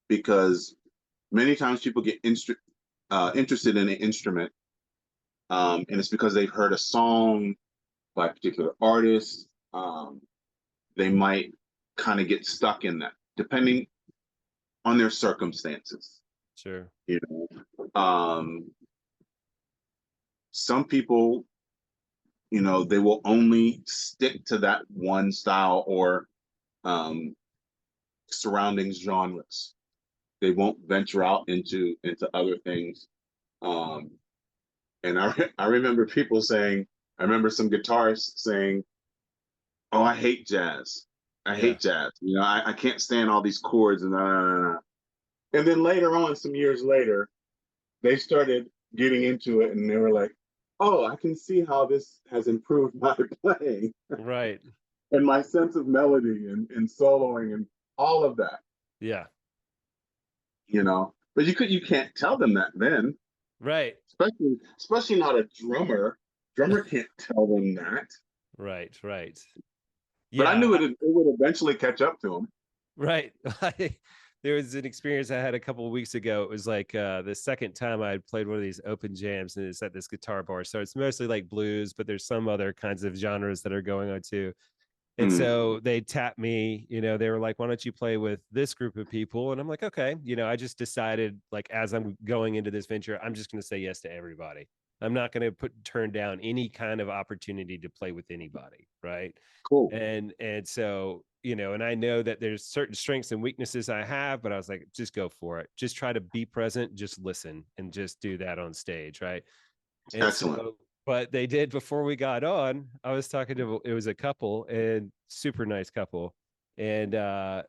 because many times people get interested in an instrument, and it's because they've heard a song by a particular artist. They might kind of get stuck in that, depending on their circumstances. Sure. You know, some people, they will only stick to that one style or um, surroundings genres. They won't venture out into other things. Um, and I remember people saying, I remember some guitarists saying, "Oh, I hate jazz. I Yeah. hate jazz. I can't stand all these chords and And then later on, some years later, they started getting into it, and they were like, "Oh, I can see how this has improved my playing Right. and my sense of melody and soloing and all of that." Yeah. But you can't tell them that then, Right. especially not a drummer. Drummer can't tell them that. Right. Right. But I Yeah. knew it would eventually catch up to them. Right. There was an experience I had a couple of weeks ago. It was like the second time I had played one of these open jams, and it's at this guitar bar. So it's mostly like blues, but there's some other kinds of genres that are going on too. And Mm, so they tapped me, they were like, why don't you play with this group of people? And I'm like, okay. I just decided, like, as I'm going into this venture, I'm just going to say yes to everybody. I'm not going to turn down any kind of opportunity to play with anybody. Right. cool. And so, and I know that there's certain strengths and weaknesses I have, but I was like, just go for it. Just try to be present, just listen, and just do that on stage, right? And Excellent. so, but they did before we got on. I was talking to it was a couple and super nice couple, and I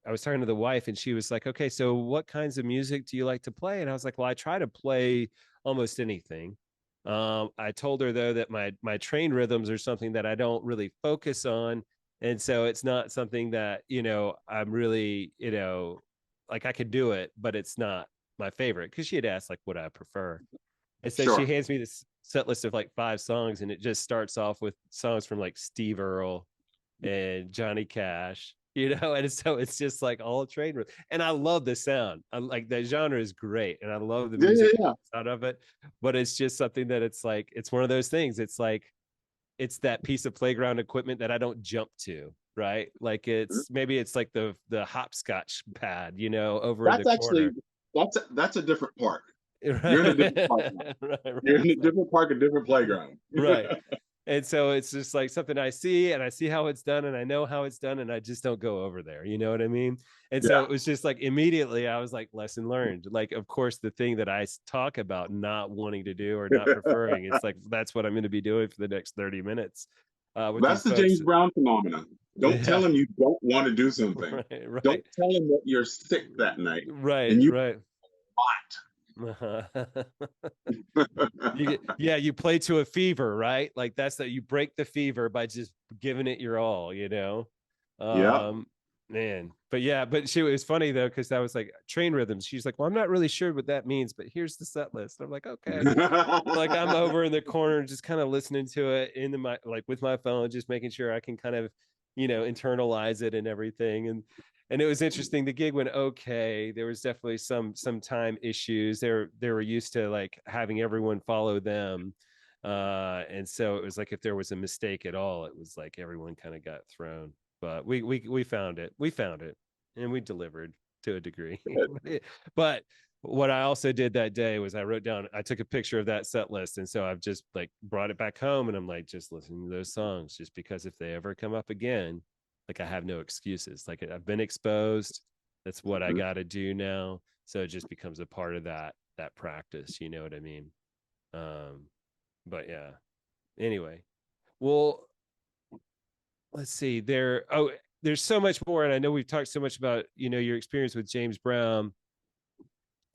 was talking to the wife, and she was like, "Okay, so what kinds of music do you like to play?" And I was like, "Well, I try to play almost anything." I told her though that my train rhythms are something that I don't really focus on, and so it's not something that I'm really like I could do it, but it's not my favorite because she had asked like what I prefer, and so she Sure. hands me this set list of like 5 songs, and it just starts off with songs from like Steve Earle and Johnny Cash, and so it's just like all train rhythm. And I love the sound. I like the genre is great, and I love the Yeah, yeah, music yeah. out of it. But it's just something that it's like it's one of those things. It's like it's that piece of playground equipment that I don't jump to, right? Like it's like the hopscotch pad, over in the That's actually corner. that's a different park. You're in a different park now. right, You're right. in a different park, a different playground. Right. And so it's just like something I see and I see how it's done and I know how it's done and I just don't go over there. You know what I mean? And so Yeah. it was just like immediately I was like, lesson learned. Like, of course, the thing that I talk about not wanting to do or not preferring, it's like that's what I'm going to be doing for the next 30 minutes with That's these the James folks. Brown phenomenon. Don't tell Yeah. him you don't want to do something. Right. Don't Right. tell him that you're sick that night Right. and you Right. Uh-huh. want. yeah, you play to a fever, right? Like that's that you break the fever by just giving it your all. Yep. um Man, but yeah, but she was funny though because that was like train rhythms. She's like, well, I'm not really sure what that means, but here's the set list. I'm like, okay. Like I'm over in the corner just kind of listening to it in my like with my phone, just making sure I can kind of internalize it and everything. And it was interesting. The gig went okay. There was definitely some time issues. They were used to like having everyone follow them, and so it was like if there was a mistake at all, it was like everyone kind of got thrown. But we found it. We found it, and we delivered to a degree. But what I also did that day was I took a picture of that set list. And so I've just like brought it back home and I'm like, just listening to those songs, just because if they ever come up again, like I have no excuses. Like I've been exposed. That's what I Mhm. got to do now. So it just becomes a part of that practice. You know what I mean? Um, but yeah. Anyway, well, let's see. There's so much more, and I know we've talked so much about your experience with James Brown,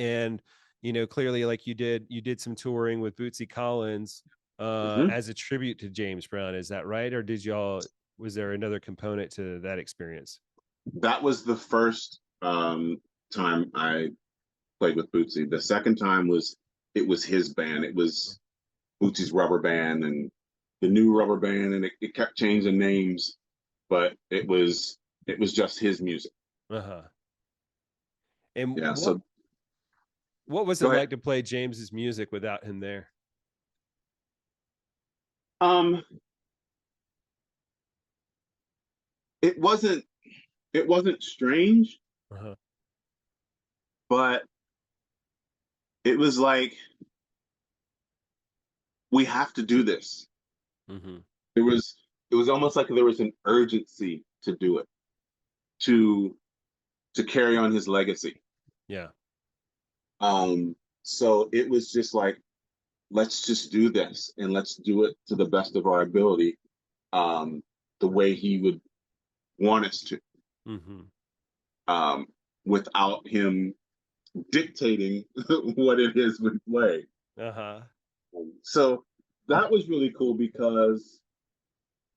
and clearly like you did some touring with Bootsy Collins Mhm. as a tribute to James Brown. Is that right, or was there another component to that experience? That was the first time I played with Bootsy. The second time it was his band. It was Bootsy's rubber band and the new rubber band, and it kept changing names, but it was just his music. Uh-huh. And Yeah. what So what was it go ahead. like to play James's music without him there? Um, it wasn't it wasn't strange, Uh-huh. but it was like we have to do this. Mm-hmm. There was it was almost like there was an urgency to do it, to to carry on his legacy. Yeah. So it was just like, let's just do this and let's do it to the best of our ability, um, the way he would want us to, Mm-hmm. um, without him dictating what it is we play. Uh-huh. So that was really cool because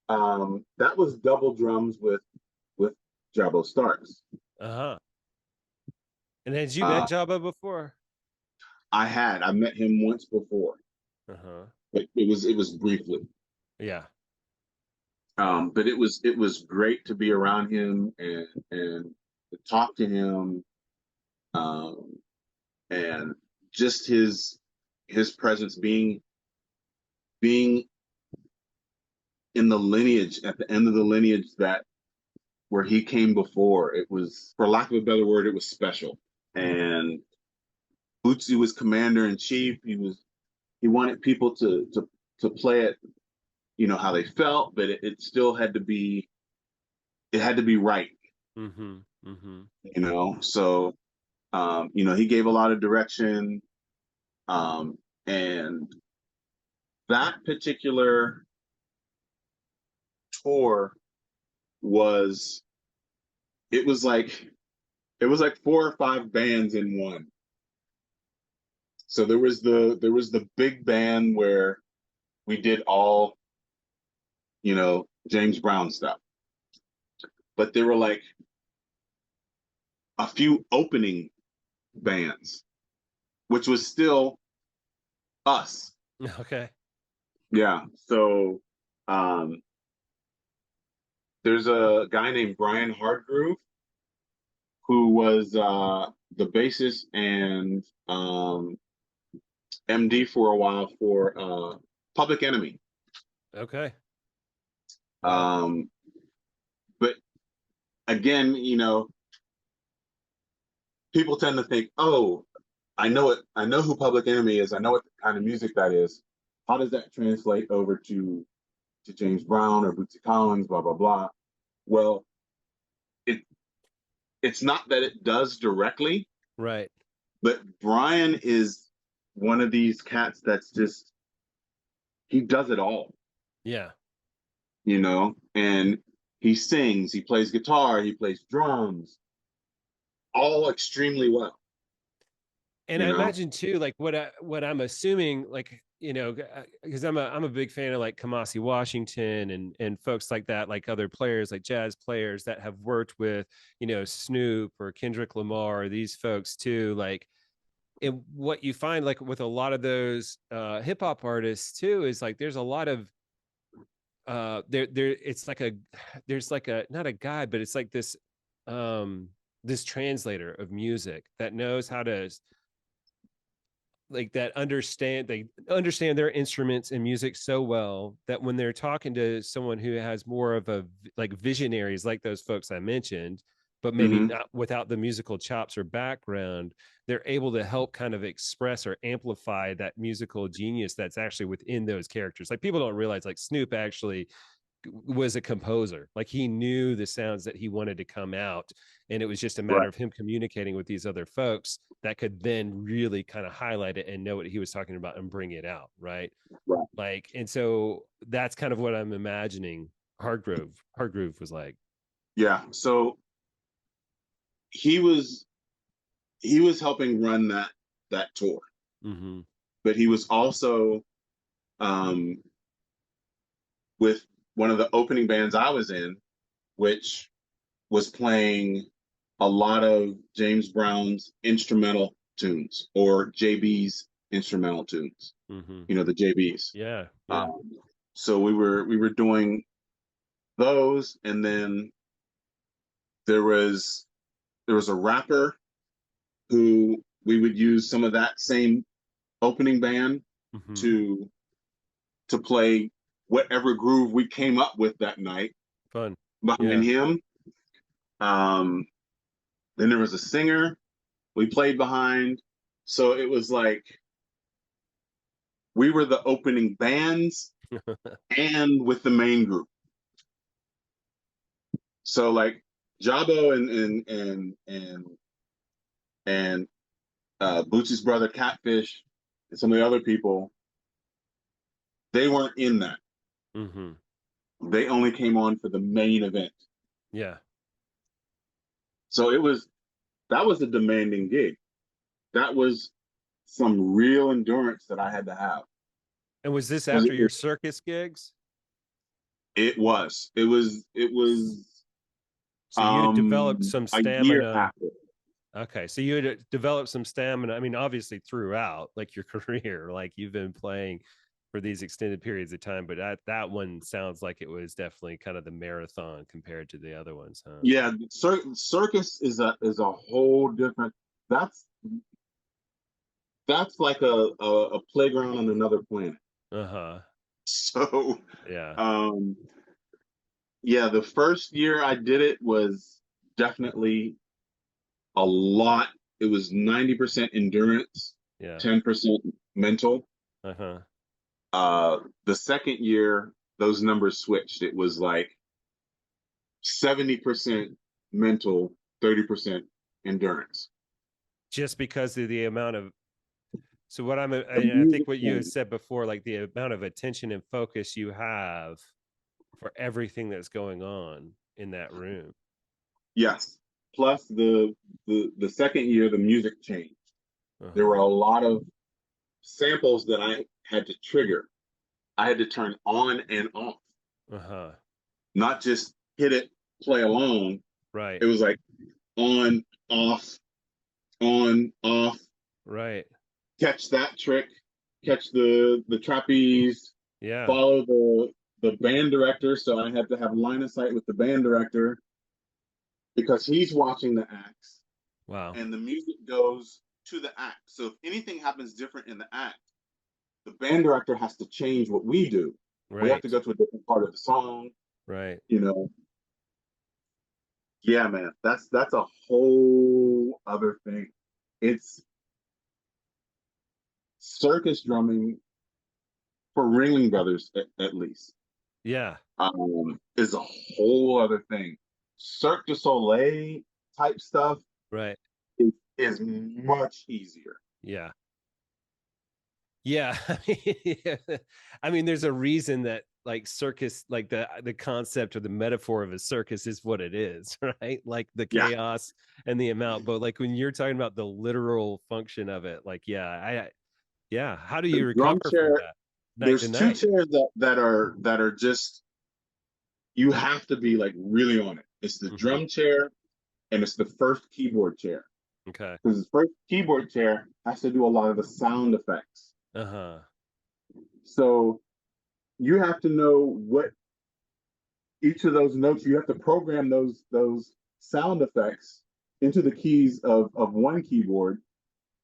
that was double drums with Jabo Starks. Uh-huh. And had you met Uh, Jabba before? I met him once before, Uh-huh. but it was briefly. Yeah. Yeah. But it was great to be around him and to talk to him, um, and just his presence being in the lineage at the end of the lineage that where he came before. It was, for lack of a better word, it was special. And Bootsy was commander in chief. He wanted people to play it, how they felt, but it still had to be it had to be right, Mm-hmm. Mm-hmm. so he gave a lot of direction, um, and that particular tour was it was like it was like four or five bands in one. So there was the big band where we did all James Brown stuff, but there were like a few opening bands, which was still us. Okay. Yeah. So um, there's a guy named Brian Hargrove who was the bassist and MD for a while for Public Enemy. Okay. Wow. Um, but again, people tend to think, oh, I know it. I know who Public Enemy is. I know what kind of music that is. How does that translate over to James Brown or Bootsy Collins? Blah blah blah. Well, it it's not that it does directly, Right. but Brian is one of these cats that's just he does it all, Yeah. and he sings, he plays guitar, he plays drums, all extremely well, And you I know. imagine too, like what I'm assuming, like because I'm a big fan of like Kamasi Washington and folks like that, like other players, like jazz players that have worked with Snoop or Kendrick Lamar, these folks too, like. And what you find like with a lot of those hip hop artists too is like there's a lot of there it's like a there's like a not a guide but it's like um this translator of music that knows how to like that they understand their instruments and music so well that when they're talking to someone who has more of a like visionaries like those folks I mentioned, but maybe Hmm. not without the musical chops or background, they're able to help kind of express or amplify that musical genius that's actually within those characters. Like people don't realize like Snoop actually was a composer. Like he knew the sounds that he wanted to come out. And it was just a matter Right, of him communicating with these other folks that could then really kind of highlight it and know what he was talking about and bring it out. Right. right. Like, and so that's kind of what I'm imagining Hargrove was like. Yeah. So he was he was helping run that tour, Mm-hmm. but he was also um, with one of the opening bands I was in, which was playing a lot of James Brown's instrumental tunes or JB's instrumental tunes. Mm-hmm. The JB's. Yeah. Yeah. Um, so we were doing those, and then there was there was a rapper who we would use some of that same opening band Mm-hmm. to play whatever groove we came up with that night Fun. behind Yeah. him. Um, then there was a singer we played behind. So it was like we were the opening bands and with the main group. So like Jabo and Bootsy's brother Catfish and some of the other people, they weren't in that. Mm-hmm. They only came on for the main event. Yeah. So that was a demanding gig. That was some real endurance that I had to have. And was this Because after your circus gigs? it was So you had developed some a year stamina. after. Okay, so you had developed some stamina. I mean, obviously throughout like your career, like you've been playing for these extended periods of time, but that one sounds like it was definitely kind of the marathon compared to the other ones, huh? Yeah, circus is a whole different. That's that's like a playground on another planet. Uh-huh. So, Yeah. um, yeah, the first year I did it was definitely a lot. It was 90% endurance, Yeah. 10% mental. Uh-huh. The second year, those numbers switched. It was like 70% mental, 30% endurance. Just because of the amount of, so what The I think music what you had change. said before, like the amount of attention and focus you have for everything that's going on in that room. Yes. Plus the second year, the music changed. There Uh-huh. were a lot of samples that I had to trigger. I had to turn on and off, Uh-huh. not just hit it, play along. Right. It was like on, off, on, off, Right. catch that trick, catch the trapeze, Yeah. follow the band director. So I had to have line of sight with the band director because he's watching the acts Wow. and the music goes to the act. So if anything happens different in the act, the band director has to change what we do. We have to Right. go to a different part of the song, Right. you know. Yeah, man, that's a whole other thing. It's circus drumming for Ringling Brothers, at least, Yeah. is a whole other thing. Cirque du Soleil type stuff Right. is much easier. Yeah. Yeah. I mean, there's a reason that like circus, like the concept or the metaphor of a circus is what it is, right? Like the Yeah, chaos and the amount. But like when you're talking about the literal function of it, like yeah. How do the you drum recover from chair. that night to There's two night? chairs that are just, you have to be like really on it. It's the Hmm. drum chair and it's the first keyboard chair Okay. because the first keyboard chair has to do a lot of the sound effects. Uh-huh. So you have to know what each of those notes, you have to program those sound effects into the keys of one keyboard.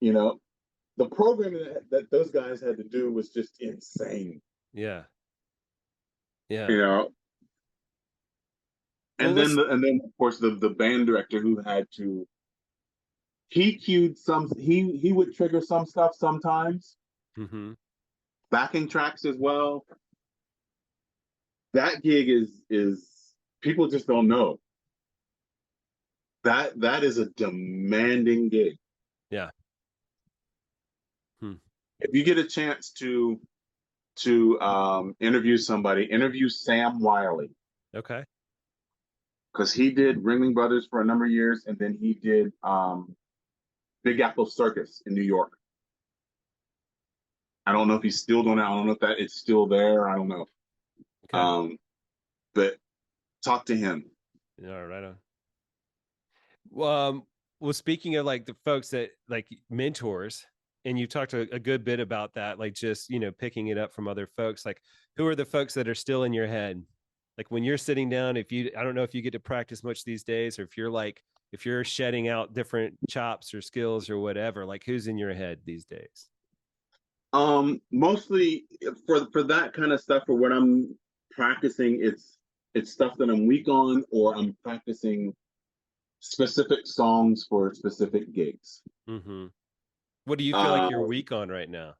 You know, the programming that those guys had to do was just insane. Yeah. Yeah. You know, Well, and then of course the band director who had to, he cued some, he would trigger some stuff sometimes, hmm backing tracks as well. That gig is people just don't know that is a demanding gig. Yeah. Hmm. If you get a chance to interview somebody, interview Sam Wiley Okay. because he did Ringling Brothers for a number of years, and then he did Big Apple Circus in New York. I don't know if he's still doing it. I don't know if that it's still there. I don't know. Okay. Um, but talk to him. All right on. Well, speaking of like the folks that like mentors, and you talked a good bit about that, like just picking it up from other folks. Like, who are the folks that are still in your head? Like when you're sitting down, I don't know if you get to practice much these days, or if you're shedding out different chops or skills or whatever. Like, who's in your head these days? Mostly for that kind of stuff. For what I'm practicing, it's stuff that I'm weak on, or I'm practicing specific songs for specific gigs. Hmm. What do you feel like Uh, you're weak on right now?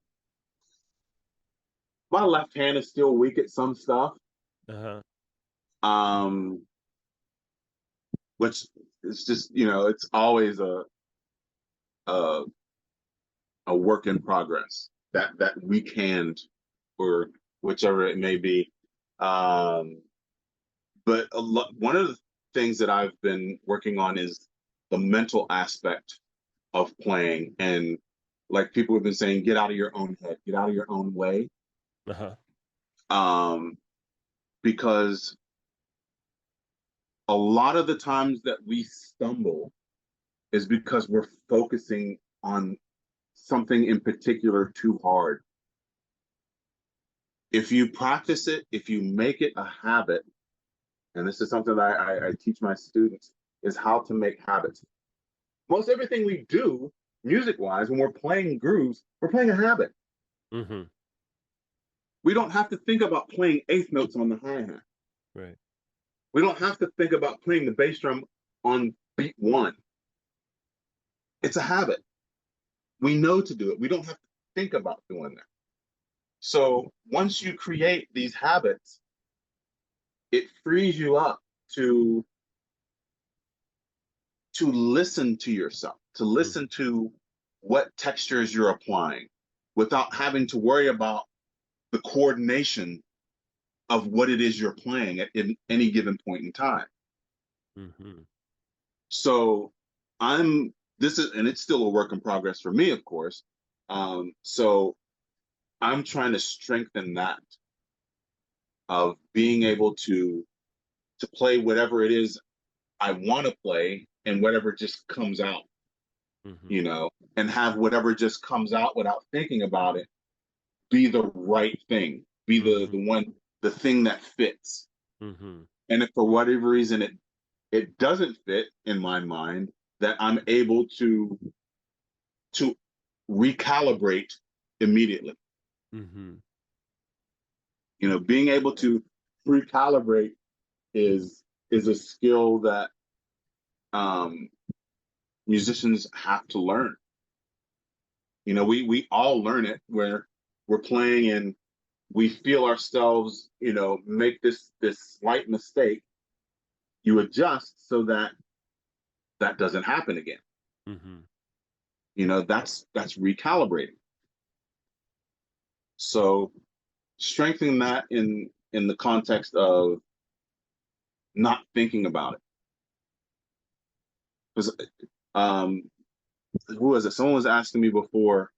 my left hand is still weak at some stuff, Uh-huh. um, which is just, it's always a a work in progress. That weak hand, or whichever it may be. Um, but one of the things that I've been working on is the mental aspect of playing, and like people have been saying, get out of your own head, get out of your own way, Uh-huh. um, because a lot of the times that we stumble is because we're focusing on something in particular too hard. If you practice it, if you make it a habit, and this is something that I teach my students, is how to make habits. Most everything we do, music wise, when we're playing grooves, we're playing a habit. Hmm. We don't have to think about playing eighth notes on the hi hat. Right. We don't have to think about playing the bass drum on beat one. It's a habit. We know to do it. We don't have to think about doing that. So once you create these habits, it frees you up to listen to yourself, to listen to what textures you're applying without having to worry about the coordination of what it is you're playing in any given point in time. Mm-hmm. So this is, and it's still a work in progress for me, of course. So I'm trying to strengthen that of being able to play whatever it is I want to play and whatever just comes out, and have whatever just comes out without thinking about it be the right thing, be the thing that fits. Mm-hmm. And if for whatever reason it doesn't fit in my mind, that I'm able to recalibrate immediately. Mm-hmm. Being able to recalibrate is a skill that musicians have to learn. We all learn it where we're playing and we feel ourselves, make this slight mistake. You adjust so that that doesn't happen again. Mm-hmm. That's recalibrating. So strengthening that in the context of not thinking about it. Because who was it? Someone was asking me before,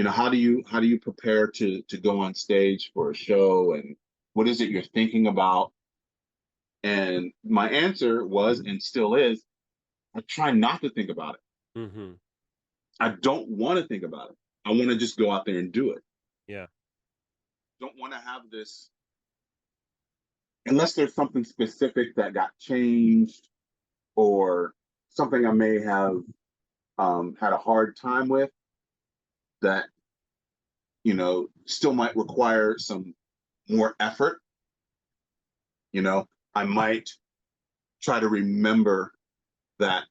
how do you prepare to go on stage for a show, and what is it you're thinking about? And my answer was, and still is, I try not to think about it. Mm-hmm. I don't want to think about it. I want to just go out there and do it. Yeah. Don't want to have this, unless there's something specific that got changed or something I may have had a hard time with that, still might require some more effort. I might try to remember that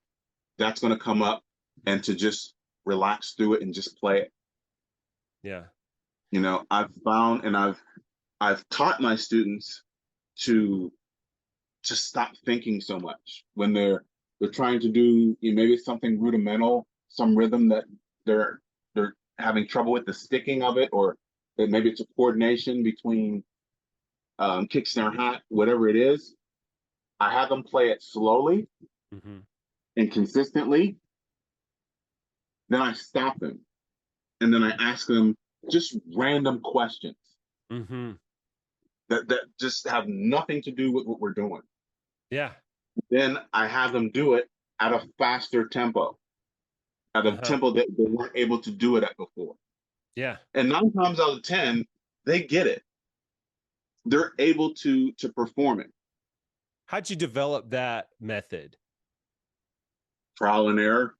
that's going to come up and to just relax through it and just play it. Yeah. I've found, and I've taught my students to stop thinking so much when they're trying to do, maybe something rudimental, some rhythm that they're having trouble with the sticking of it, or that maybe it's a coordination between kick, snare, hat, whatever it is. I have them play it slowly and consistently. Then I stop them, and then I ask them just random questions that just have nothing to do with what we're doing. Yeah. Then I have them do it at a faster tempo, at a tempo that they weren't able to do it at before. Yeah. And 9 times out of 10, they get it. They're able to perform it. How'd you develop that method? Trial and error.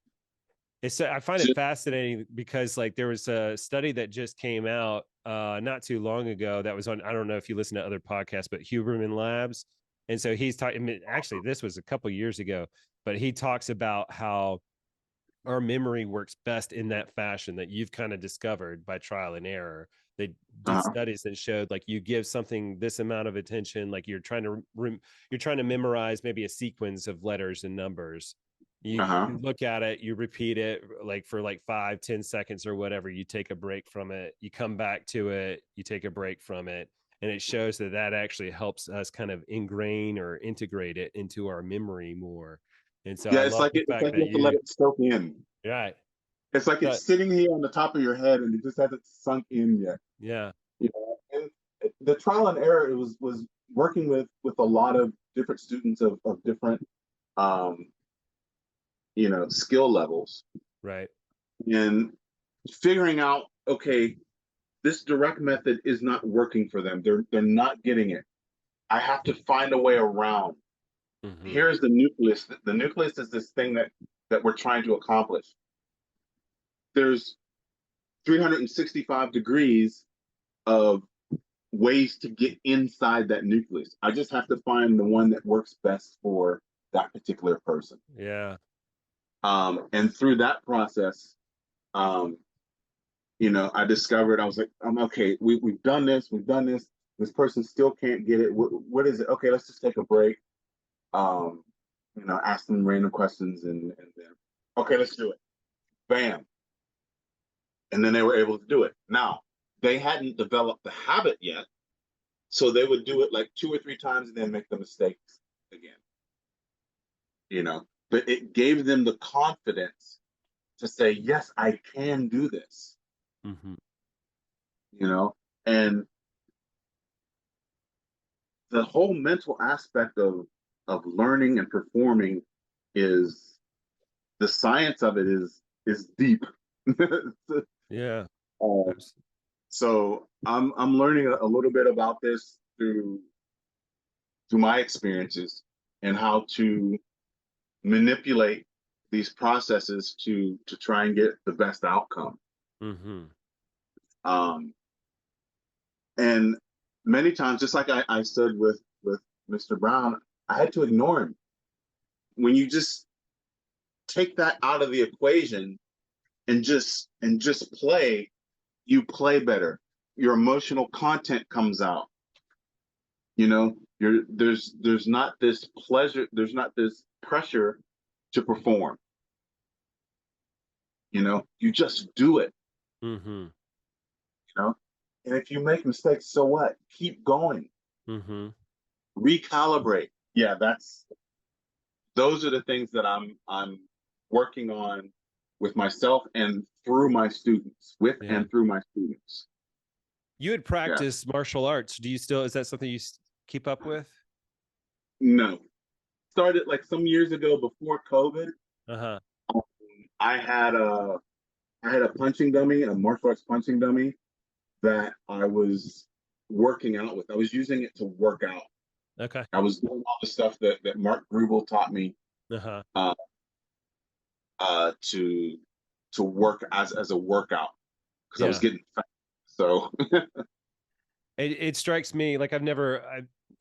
I find it fascinating because there was a study that just came out not too long ago that was on, I don't know if you listen to other podcasts, but Huberman Labs. And so he's talking, actually, this was a couple years ago, but he talks about how our memory works best in that fashion that you've kind of discovered by trial and error. They did studies that showed you give something this amount of attention, you're trying to memorize maybe a sequence of letters and numbers. You look at it, you repeat it for 5-10 seconds or whatever, you take a break from it, you come back to it, you take a break from it, and it shows that actually helps us kind of ingrain or integrate it into our memory more. And so I love the fact that you have to let it soak in. Right. It's like it's sitting here on the top of your head and it just hasn't sunk in yet. Yeah. And the trial and error, it was working with a lot of different students of different skill levels. Right. And figuring out, okay, this direct method is not working for them. They're not getting it. I have to find a way around. Here's the nucleus. The nucleus is this thing that we're trying to accomplish. There's 365 degrees of ways to get inside that nucleus. I just have to find the one that works best for that particular person. Yeah. And through that process, I discovered, I was like, okay, we've done this. This person still can't get it. What is it? Okay, let's just take a break. Um, ask them random questions, and then, okay, let's do it. Bam. And then they were able to do it. Now, they hadn't developed the habit yet, so they would do it like 2 or 3 times and then make the mistakes again. But it gave them the confidence to say, yes, I can do this. Mm-hmm. And the whole mental aspect of learning and performing is the science of it is deep. Yeah. uh, so I'm learning a little bit about this through my experiences and how to manipulate these processes to try and get the best outcome. Mm-hmm. Um, and many times, just like I said with Mr. Brown, I had to ignore him. When you just take that out of the equation and just play, you play better. Your emotional content comes out. There's not this pleasure, there's not this pressure to perform. You just do it. Mm-hmm. you know and if you make mistakes, so what? Keep going. Mm-hmm. Recalibrate. Yeah, those are the things that I'm working on with myself and through my students, with Yeah. and through my students. You had Yeah. practiced martial arts. Do you still, is that something you keep up with? No. Started like some years ago before COVID. Uh-huh. I had a punching dummy, a martial arts punching dummy that I was working out with. I was using it to work out. Okay. I was doing all the stuff that Mark Grubel taught me Uh-huh. uh, to work as a workout, because I was Yeah. getting fat. So It strikes me like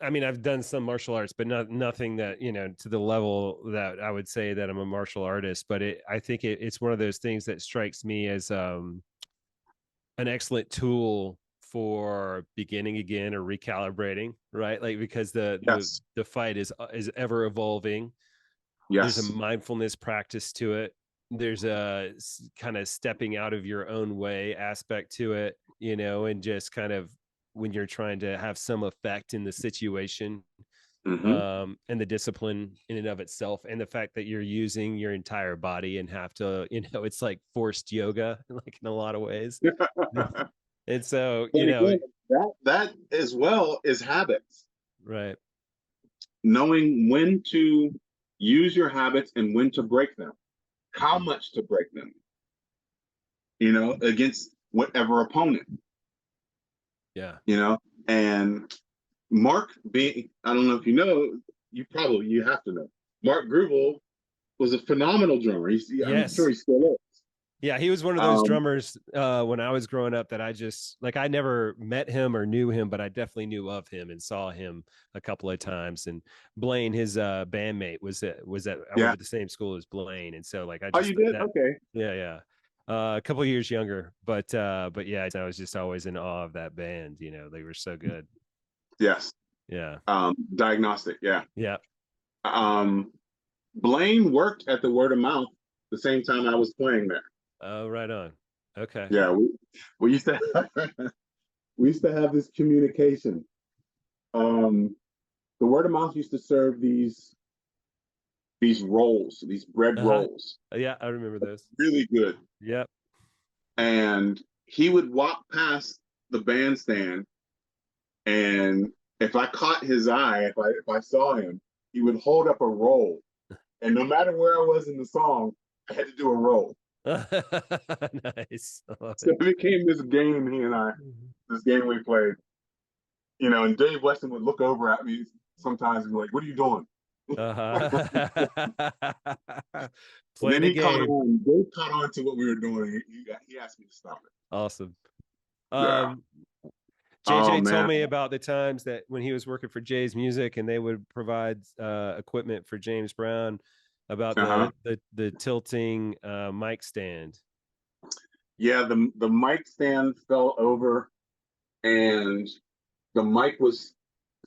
I mean, I've done some martial arts, but nothing that, to the level that I would say that I'm a martial artist. But I think it's one of those things that strikes me as an excellent tool for beginning again or recalibrating, right? Like, because yes, the fight is ever evolving. There's a yes, mindfulness practice to it. There's a kind of stepping out of your own way aspect to it, and just kind of when you're trying to have some effect in the situation, hmm and the discipline in and of itself, and the fact that you're using your entire body and have to, it's like forced yoga, like in a lot of ways. And so, But again, that as well is habits. right. Knowing when to use your habits and when to break them, how Mhm. much to break them, against whatever opponent, Yeah. you know. And Mark, being, I don't know if you have to know, Mark Grubel was a phenomenal drummer. I'm sure Yes. he still is. Yeah, he was one of those Um, drummers when I was growing up that I just like, I never met him or knew him, but I definitely knew of him and saw him a couple of times. And Blaine, his bandmate, was at I went yeah. to the same school as Blaine, and so like I Oh, just you did? that Okay. yeah, yeah. A couple of years younger, but yeah, I was just always in awe of that band. They were so good. Yes. Yeah, Diagnostic. Yeah. yeah. Um, Blaine worked at the Word of Mouth the same time I was playing there. Oh, right on. Okay. Yeah. We used to we used to have this communication. Um, the Word of Mouth used to serve these rolls, these bread Uh-huh. rolls, Yeah, I remember those. really good. Yep. And he would walk past the bandstand, and if I caught his eye, if I saw him, he would hold up a roll, and no matter where I was in the song, I had to do a roll. Nice. I love So it. it became this game, he and I, this game we played. And Dave Weston would look over at me sometimes and be like, "What are you doing?" Uh-huh. And Playing then a he caught game. on. Dave caught on to what we were doing. He asked me to stop it. Awesome. Yeah. Um, Oh JJ told man. me about the times that when he was working for Jay's Music and they would provide equipment for James Brown, about Uh huh. the tilting mic stand. Yeah. The mic stand fell over, and the mic was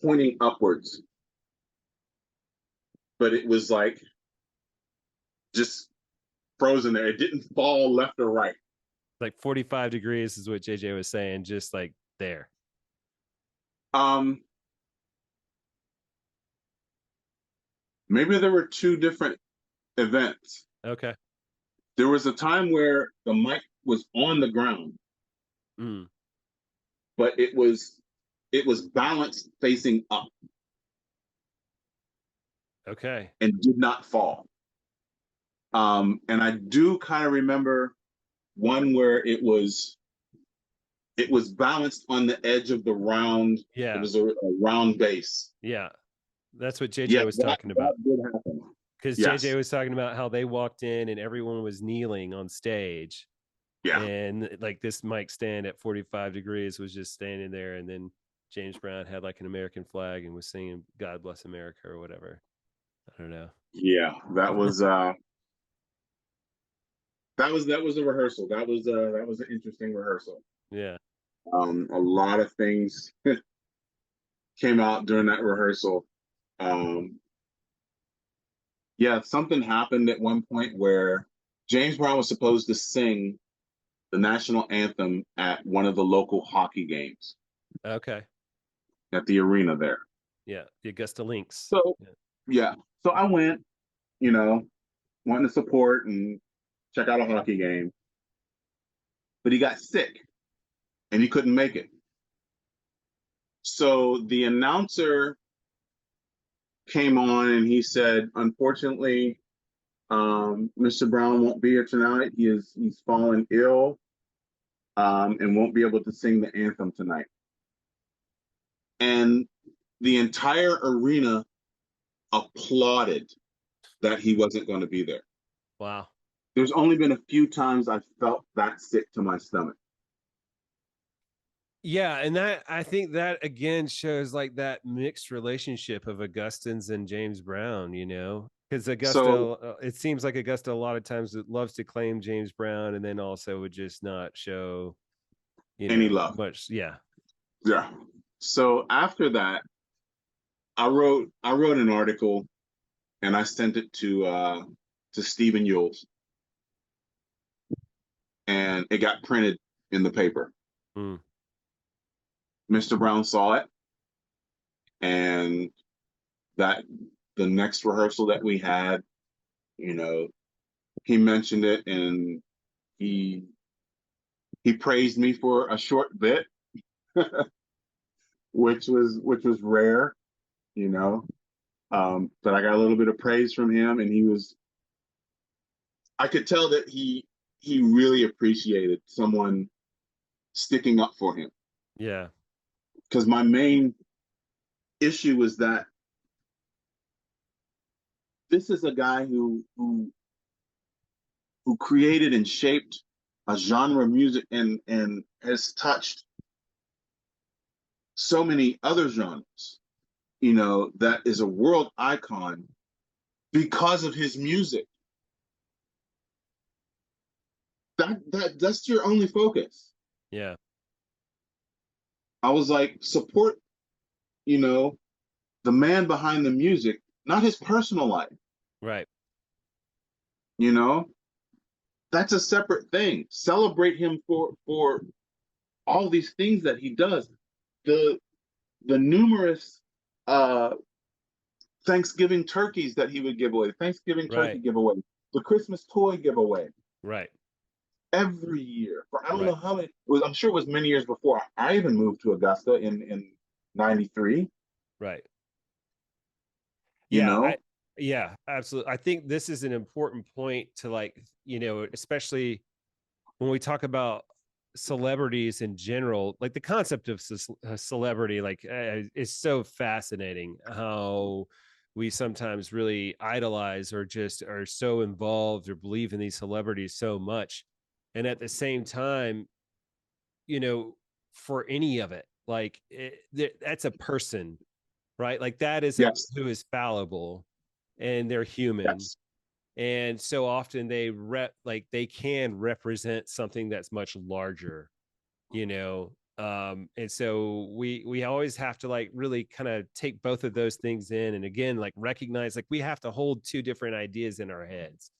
pointing upwards. but it was like just frozen there. It didn't fall left or right. Like 45 degrees is what JJ was saying, just like there. Um, Maybe there were two different events. Okay. There was a time where the mic was on the ground, Mm, but it was balanced facing up okay. and did not fall. And I do kind of remember one where it was balanced on the edge of the round. It Yeah. was a round base. Yeah. That's what JJ Yeah, was that talking that about. did happen. Because JJ Yes. was talking about how they walked in and everyone was kneeling on stage. Yeah. And like this mic stand at 45 degrees was just standing there. And then James Brown had like an American flag and was singing God Bless America or whatever. I don't know. Yeah. That was a rehearsal. That was an interesting rehearsal. Yeah. A lot of things came out during that rehearsal. Um, yeah, something happened at one point where James Brown was supposed to sing the national anthem at one of the local hockey games Okay. at the arena there. Yeah. The Augusta Lynx. So Yeah. yeah, so I went, you know, wanting to support and check out a hockey game, but he got sick and he couldn't make it. So the announcer came on and he said, unfortunately, Mr. Brown won't be here tonight. He's fallen ill, and won't be able to sing the anthem tonight. And the entire arena applauded that he wasn't going to be there. Wow. There's only been a few times I felt that sick to my stomach. Yeah, and that I think that again shows like that mixed relationship of Augustins and James Brown, because Augusta, So it seems like Augusta a lot of times loves to claim James Brown and then also would just not show, any love. much. Yeah. Yeah. So after that, I wrote an article and I sent it to Stephen Yules, and it got printed in the paper. Mm, Mr. Brown saw it, and that the next rehearsal that we had, you know, he mentioned it and he he praised me for a short bit, which was rare, you know. But I got a little bit of praise from him, and I could tell that he really appreciated someone sticking up for him. yeah. Because my main issue was that this is a guy who created and shaped a genre of music and has touched so many other genres, that is a world icon because of his music. That's your only focus. Yeah. I was like, support, you know, the man behind the music, not his personal life. Right. You know, that's a separate thing. Celebrate him for all these things that he does. The the numerous uh Thanksgiving turkeys that he would give away, Thanksgiving turkey Right. giveaway, the Christmas toy giveaway Right. every year for I don't Right. know how many. I'm sure it was many years before I even moved to Augusta in '93. Right. You Yeah, know, yeah, absolutely. I think this is an important point to like, especially when we talk about celebrities in general, like the concept of celebrity, like is so fascinating how we sometimes really idolize or just are so involved or believe in these celebrities so much. And at the same time, you know, for any of it, like that's a person, right? Like that is a yes, who is fallible and they're human, yes, and so often they can represent something that's much larger, you know And so we always have to like really kind of take both of those things in, and again like recognize like we have to hold two different ideas in our heads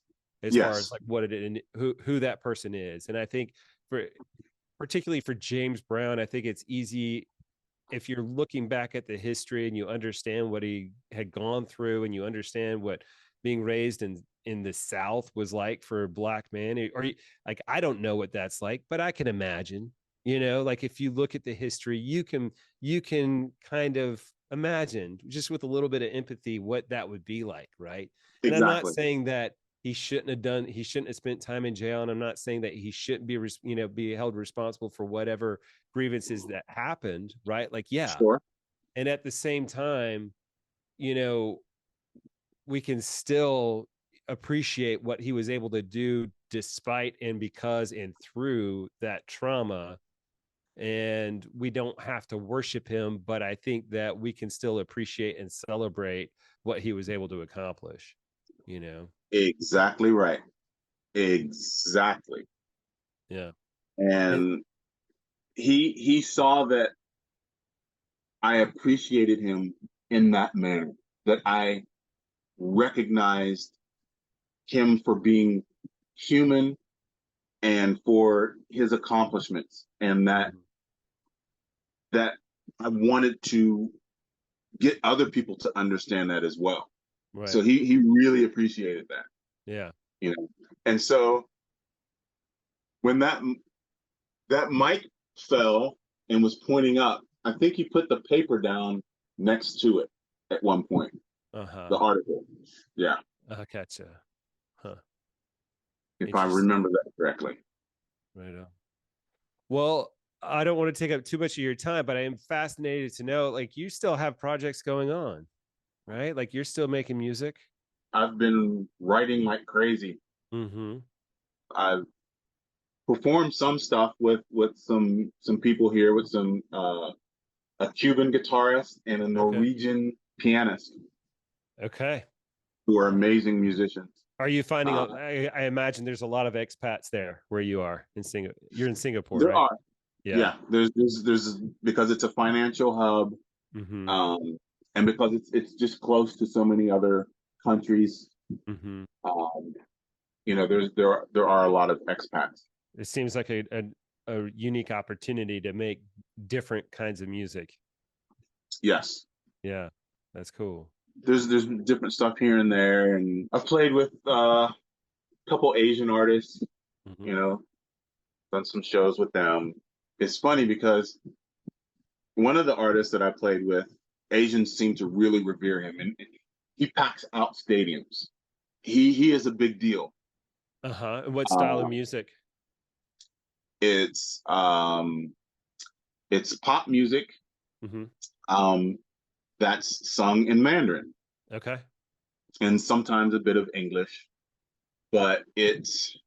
as far as Yes, like what it and who that person is. And I think for particularly for James Brown, I think it's easy if you're looking back at the history and you understand what he had gone through, and you understand what being raised in the South was like for a black man, or like I don't know what that's like, but I can imagine, like if you look at the history, you can kind of imagine just with a little bit of empathy what that would be like, right? And I'm not exactly. saying that he shouldn't have spent time in jail, and I'm not saying that he shouldn't be held responsible for whatever grievances that happened, right? Like, yeah. Sure. And at the same time, you know, we can still appreciate what he was able to do despite and because and through that trauma. And we don't have to worship him, but I think that we can still appreciate and celebrate what he was able to accomplish, you know? Exactly right. Exactly. Yeah. And And he saw that I appreciated him in that manner, that I recognized him for being human and for his accomplishments, and that I wanted to get other people to understand that as well. right. So he really appreciated that, Yeah. you know. And so when that mic fell and was pointing up, I think he put the paper down next to it at one point. Uh-huh. The article, yeah, I gotcha. Huh. if I Interesting. remember that correctly. Right on. Well, I don't want to take up too much of your time, but I am fascinated to know like you still have projects going on, right? Like you're still making music. I've been writing like crazy. Mm-hmm. I've performed some stuff with some people here, with some a Cuban guitarist and a Okay. Norwegian pianist Okay. who are amazing musicians. Are you finding? Uh, I imagine there's a lot of expats there where you are in Singapore. You're in Singapore, there right? are, Yeah. yeah, there's because it's a financial hub, Mm-hmm. um, and because it's just close to so many other countries. Mm-hmm. Um, there are a lot of expats. It seems like a unique opportunity to make different kinds of music. Yes, Yeah, that's cool. there's different stuff here and there, and I've played with a couple Asian artists. Mm-hmm. You know, done some shows with them. It's funny because one of the artists that I played with, Asians seem to really revere him, and he packs out stadiums. He is a big deal. Uh-huh. And what style of Uh, music? it's it's pop music, Mm-hmm. um, that's sung in Mandarin Okay. and sometimes a bit of English, but it's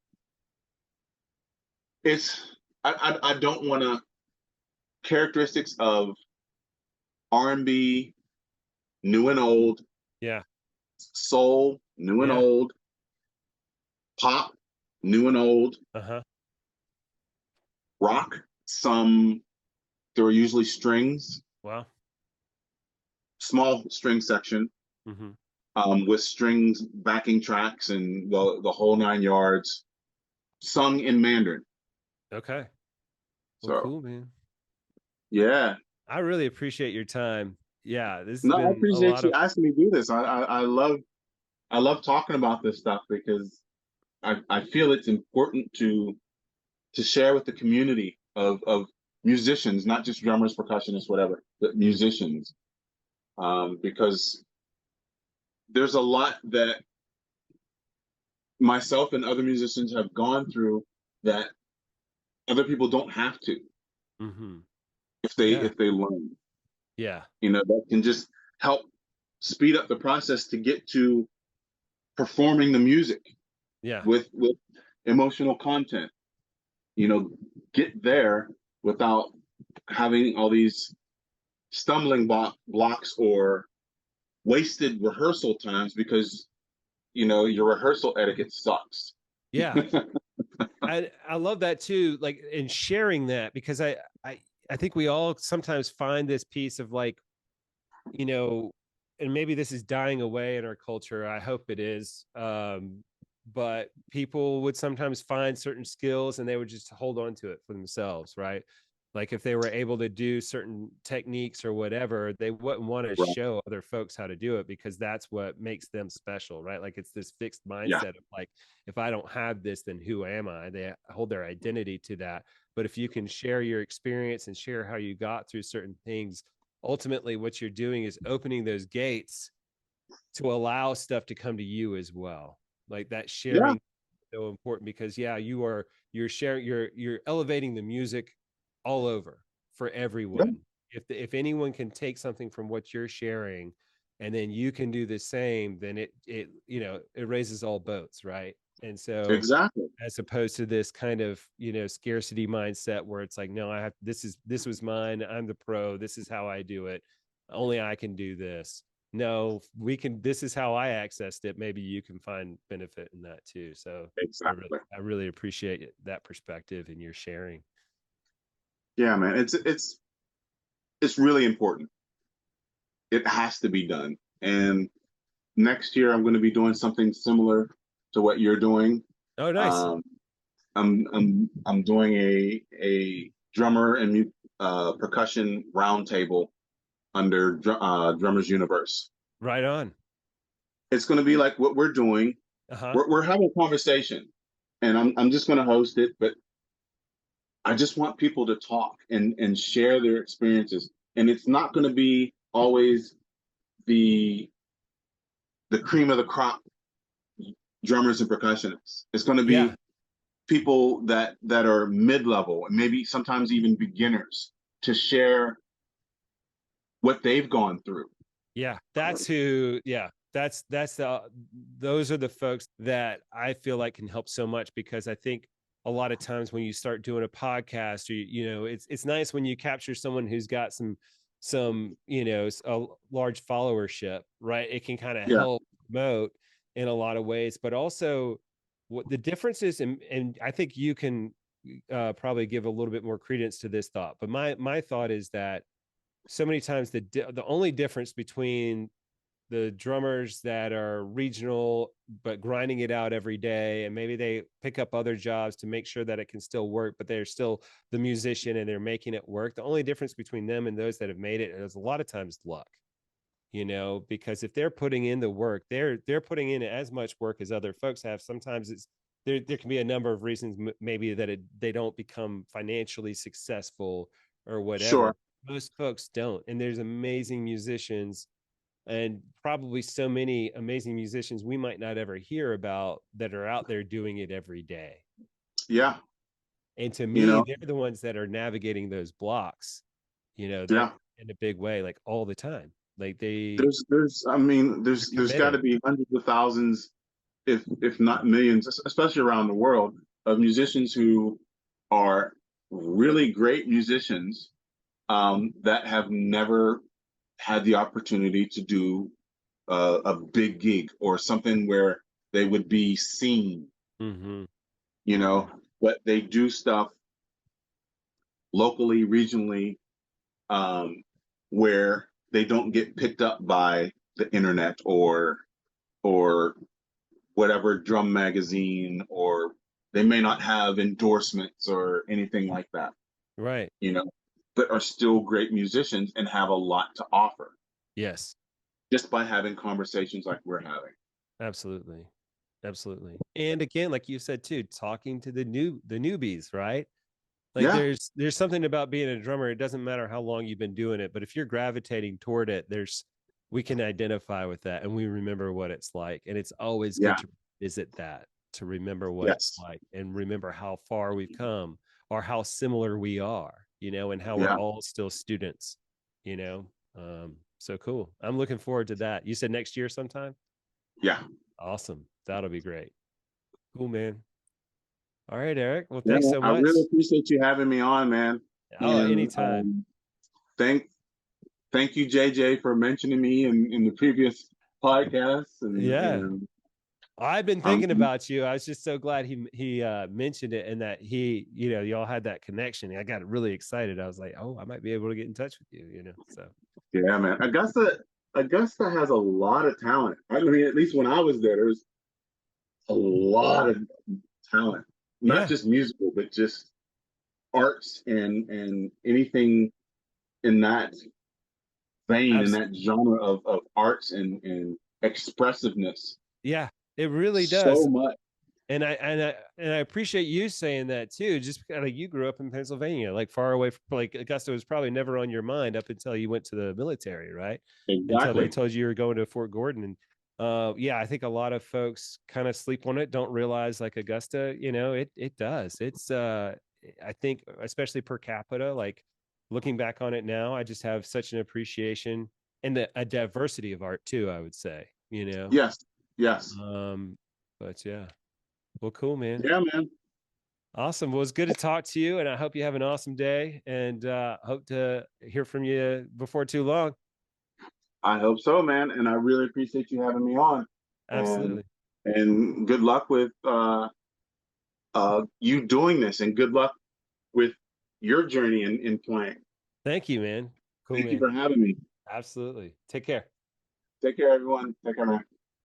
I don't want to characteristics of R&B, new and old, Yeah. soul, new and Yeah. old, pop, new and old, Uh-huh. rock. Some there are usually strings, Wow. small string section, Mm-hmm. with strings backing tracks and the whole nine yards, sung in Mandarin. Okay. Well, So cool, man. yeah, I really appreciate your time. Yeah, this has no, I been a appreciate lot you of asking me to do this. I love talking about this stuff because I feel it's important to share with the community of musicians, not just drummers, percussionists, whatever, but mm, musicians, because there's a lot that myself and other musicians have gone through that other people don't have to mm-hmm. if Yeah. they learn. Yeah. That can just help speed up the process to get to performing the music Yeah. with emotional content. You know, get there without having all these stumbling blocks or wasted rehearsal times because your rehearsal etiquette sucks. Yeah. I love that too, like in sharing that because I I think we all sometimes find this piece of like, you know, and maybe this is dying away in our culture. I hope it is. But people would sometimes find certain skills and they would just hold on to it for themselves, right? Like if they were able to do certain techniques or whatever, they wouldn't want to Right. show other folks how to do it because that's what makes them special, right? Like it's this fixed Yeah. mindset of like, if I don't have this, then who am I? They hold their identity to that. But if you can share your experience and share how you got through certain things, ultimately what you're doing is opening those gates to allow stuff to come to you as well. Like that Yeah. sharing is so important because yeah, you're sharing, you're elevating the music all over for Yeah. everyone. If anyone can take something from what you're sharing and then you can do the same, then it it raises all boats, right? And so Exactly. as opposed to this kind of scarcity mindset where it's like, no, I have, this was mine, I'm the pro, this is how I do it, only I can do this. No, we can, this is how I accessed it, maybe you can find benefit in that too. So Exactly. I really appreciate that perspective and your sharing. Yeah, man. It's really important. It has to be done. And next year I'm going to be doing something similar to what you're doing. Oh, nice. Um, I'm doing a drummer and percussion roundtable under Drummers Universe. Right on. It's going to be like what we're doing. Uh-huh. We're having a conversation, and I'm just going to host it. But I just want people to talk and share their experiences. And it's not going to be always the cream of the crop drummers and percussionists. It's going to Yeah. be people that are mid level and maybe sometimes even beginners to share what they've gone through. Yeah, that's who, yeah, that's the, those are the folks that I feel like can help so much because I think a lot of times when you start doing a podcast or it's nice when you capture someone who's got some a large followership, right? It can kind of Yeah, help promote in a lot of ways, but also what the difference is, and I think you can probably give a little bit more credence to this thought, but my thought is that so many times the only difference between the drummers that are regional but grinding it out every day and maybe they pick up other jobs to make sure that it can still work but they're still the musician and they're making it work, the only difference between them and those that have made it is a lot of times luck, because if they're putting in the work, they're putting in as much work as other folks have. Sometimes it's there can be a number of reasons maybe that they don't become financially successful or whatever. sure. Most folks don't, and there's amazing musicians and probably so many amazing musicians we might not ever hear about that are out there doing it every day. Yeah, And to you me, know, they're the ones that are navigating those blocks, that yeah. in a big way, like all the time. Like I mean, they're there's got to committed. be hundreds of thousands, if not millions, especially around the world, of musicians who are really great musicians that have never had the opportunity to do a big gig or something where they would be seen, Mm-hmm. you know, but they do stuff locally, regionally, um, where they don't get picked up by the internet or whatever drum magazine, or they may not have endorsements or anything like that, Right. you know, but are still great musicians and have a lot to offer Yes. just by having conversations like we're having. Absolutely. Absolutely. And again, like you said too, talking to the newbies, right? Like Yeah, there's something about being a drummer. It doesn't matter how long you've been doing it, but if you're gravitating toward it, we can identify with that and we remember what it's like. And it's always good yeah, to visit that, to remember what it's yes, like and remember how far we've come or how similar we are, and how we're yeah, all still students, you know. So cool. I'm looking forward to that. You said next year sometime? yeah, Awesome. That'll be great. Cool, man. All right, Eric. Well, yeah. thanks so I much. really appreciate you having me on, man. Oh, And anytime. thank thank you, JJ, for mentioning me in the previous podcasts, Yeah. and I've been I'm, thinking about you. I was just so glad he mentioned it and that he, y'all had that connection. I got really excited. I was like, oh, I might be able to get in touch with you, So yeah, man. Augusta has a lot of talent. I mean, at least when I was there, there's a lot of talent, not yeah, just musical, but just arts and anything in that vein, in abs- that genre of arts and expressiveness. yeah, it really So does. much. And I appreciate you saying that too. Just because like you grew up in Pennsylvania, like far away from like Augusta was probably never on your mind up until you went to the military, right? Until they Exactly. told you were going to Fort Gordon. And yeah, I think a lot of folks kind of sleep on it, don't realize like Augusta, it does. It's I think especially per capita, like looking back on it now, I just have such an appreciation and a diversity of art too, I would say, Yes. Yes. Um, but yeah. Well, cool, man. Yeah, man. Awesome. Well, it's good to talk to you, and I hope you have an awesome day. And hope to hear from you before too long. I hope so, man. And I really appreciate you having me on. And Absolutely. and good luck with you doing this, and good luck with your journey in playing. Thank you, man. Cool, Thank you man. for having me. Absolutely. Take care. Take care, everyone. Take care, man.